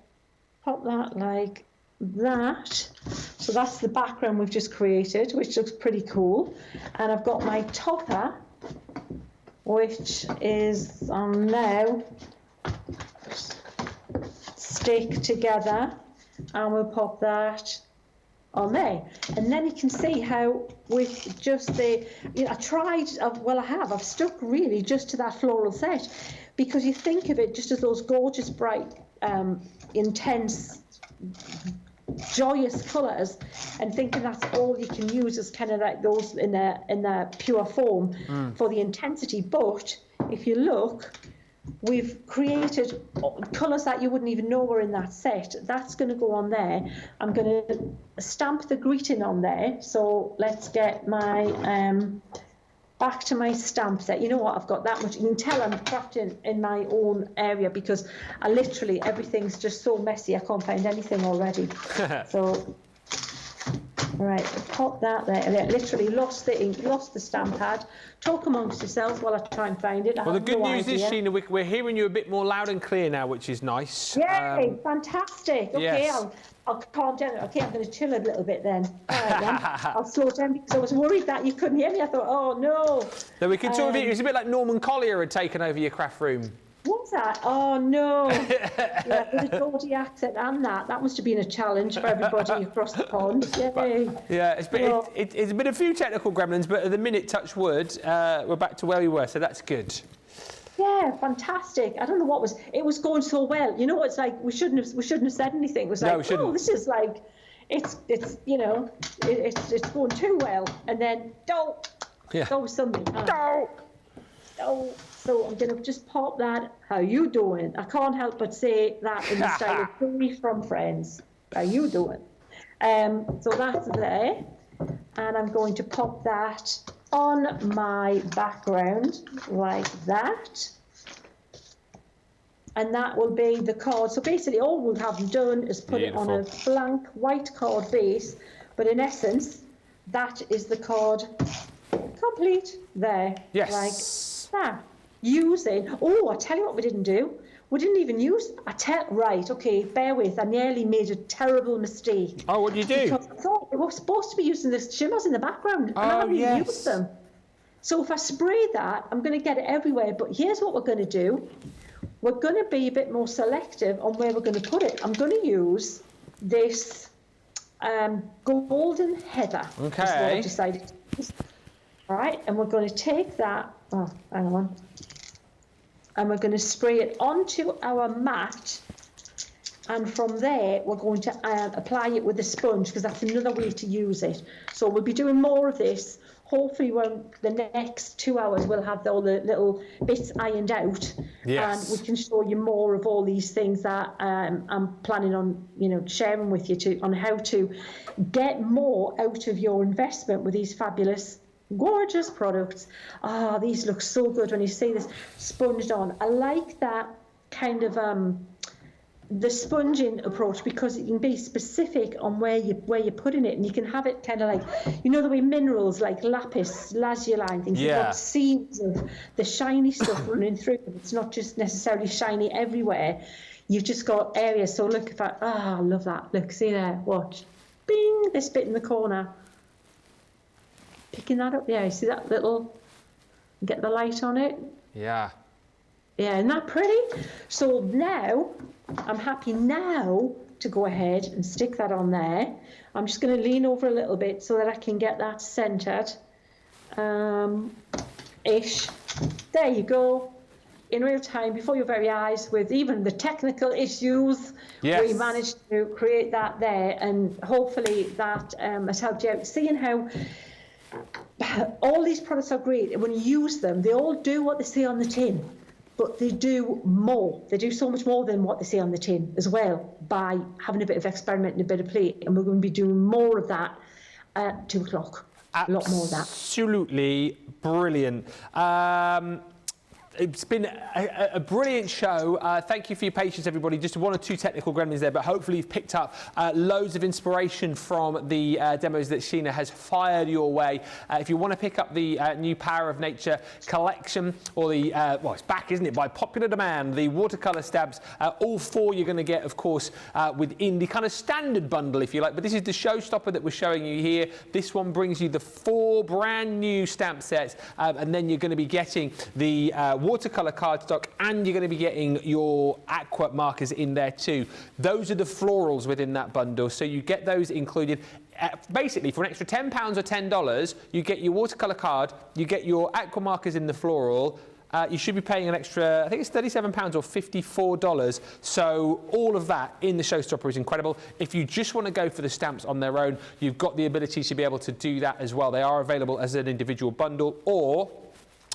pop that like that. So that's the background we've just created, which looks pretty cool. And I've got my topper, which is on now, stick together, and we'll pop that on there. And then you can see how with just the, I've stuck really just to that floral set, because you think of it just as those gorgeous, bright, intense joyous colours and thinking that's all you can use as kind of like those in their pure form for the intensity. But if you look, we've created colours that you wouldn't even know were in that set. That's going to go on there. I'm going to stamp the greeting on there. So let's get my back to my stamp set. You know what, I've got that much. You can tell I'm crafting in my own area because I literally, everything's just so messy, I can't find anything already. So, all right, pop that there. And I literally lost the ink, lost the stamp pad. Talk amongst yourselves while I try and find it. Well, the good news is, Sheena, we're hearing you a bit more loud and clear now, which is nice. Yay, fantastic. Okay, yes. I'll calm down. Okay, I'm going to chill a little bit then. All right, then. I'll slow down because I was worried that you couldn't hear me. I thought, oh no. So we can sort of, it's a bit like Norman Collier had taken over your craft room. What's that? Oh no. Yeah, with a Geordie accent and that. That must have been a challenge for everybody across the pond. Yay. Yeah, it's been a few technical gremlins, but at the minute, touch wood, we're back to where we were, so that's good. Yeah, fantastic. I don't know what was. It was going so well. You know, it's like we shouldn't have said anything. It was like, oh, this is like, it's you know, it's going too well. And then don't. Yeah. Go with something. Don't. So I'm gonna just pop that. How you doing? I can't help but say that in the style of Free from Friends. How you doing? So that's there, and I'm going to pop that on my background like that, and that will be the card. So basically all we'll have done is put it on a blank white card base, but in essence that is the card complete there. Yes. Like that. Using, oh, I tell you what we didn't do. We didn't even use, right, okay, bear with, I nearly made a terrible mistake. Oh, what did you do? Because I thought we were supposed to be using the shimmers in the background, and I haven't even used them. So if I spray that, I'm going to get it everywhere, but here's what we're going to do. We're going to be a bit more selective on where we're going to put it. I'm going to use this golden heather. Okay. Is what I've decided to use. All right, and we're going to take that, oh, hang on. And we're going to spray it onto our mat, and from there we're going to apply it with a sponge, because that's another way to use it. So we'll be doing more of this. Hopefully the next 2 hours we'll have all the little bits ironed out, yes. And we can show you more of all these things that I'm planning on, you know, sharing with you on how to get more out of your investment with these fabulous gorgeous products. Ah, these look so good when you see this sponged on. I like that kind of the sponging approach, because you can be specific on where you're putting it, and you can have it kind of like, you know, the way minerals like lapis lazuli things, you've got seams of the shiny stuff running through them. It's not just necessarily shiny everywhere. You've just got areas. So look, if I love that. Look, see there, watch, bing, this bit in the corner. Picking that up, yeah, you see that little, get the light on it? Yeah. Yeah, isn't that pretty? So now, I'm happy now to go ahead and stick that on there. I'm just going to lean over a little bit so that I can get that centered. Ish. There you go. In real time, before your very eyes, with even the technical issues, we managed to create that there, and hopefully that has helped you out. Seeing how all these products are great, and when you use them, they all do what they say on the tin, but they do more. They do so much more than what they say on the tin as well, by having a bit of experiment and a bit of play, and we're going to be doing more of that at 2 o'clock. A lot more of that. Absolutely brilliant. It's been a brilliant show. Thank you for your patience, everybody. Just 1 or 2 technical gremlins there, but hopefully you've picked up loads of inspiration from the demos that Sheena has fired your way. If you want to pick up the new Power of Nature collection, or the, well, it's back, isn't it, by popular demand, the watercolor stabs, all 4 you're going to get, of course, within the kind of standard bundle, if you like. But this is the showstopper that we're showing you here. This one brings you the 4 brand new stamp sets, and then you're going to be getting the watercolor cardstock, and you're going to be getting your aqua markers in there too. Those are the florals within that bundle, so you get those included. Basically, for an extra £10 or $10, you get your watercolor card, you get your aqua markers in the floral, you should be paying an extra, I think it's £37 or $54. So all of that in the showstopper is incredible. If you just want to go for the stamps on their own, you've got the ability to be able to do that as well. They are available as an individual bundle, or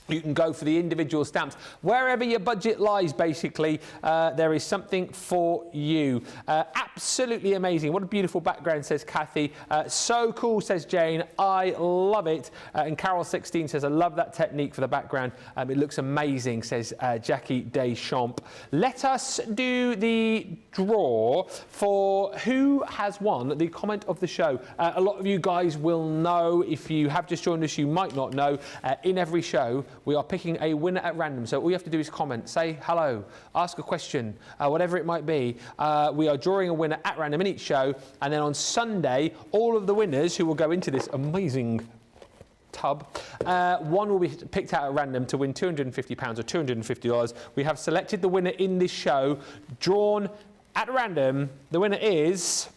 you can go for the individual stamps. Wherever your budget lies, basically, there is something for you. Absolutely amazing. What a beautiful background, says Kathy. So cool, says Jane. I love it. And Carol16 says, I love that technique for the background. It looks amazing, says Jackie Deschamps. Let us do the draw for who has won the comment of the show. A lot of you guys will know. If you have just joined us, you might not know. In every show, we are picking a winner at random. So all you have to do is comment, say hello, ask a question, whatever it might be. We are drawing a winner at random in each show. And then on Sunday, all of the winners who will go into this amazing tub, one will be picked out at random to win £250 or $250. We have selected the winner in this show, drawn at random. The winner is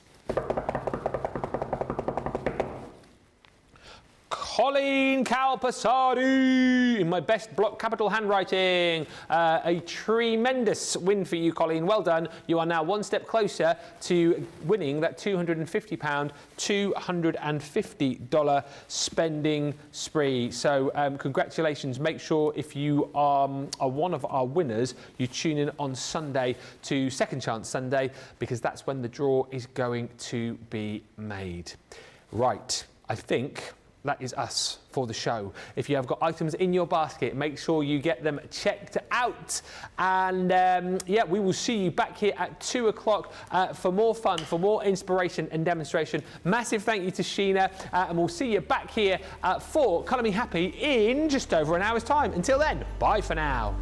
Colleen Calpasari, in my best block capital handwriting. A tremendous win for you, Colleen. Well done. You are now one step closer to winning that £250, $250 spending spree. So congratulations. Make sure if you are one of our winners, you tune in on Sunday to Second Chance Sunday, because that's when the draw is going to be made. Right, I think that is us for the show. If you have got items in your basket, make sure you get them checked out. And yeah, we will see you back here at 2 o'clock for more fun, for more inspiration and demonstration. Massive thank you to Sheena, and we'll see you back here for Colour Me Happy in just over an hour's time. Until then, bye for now.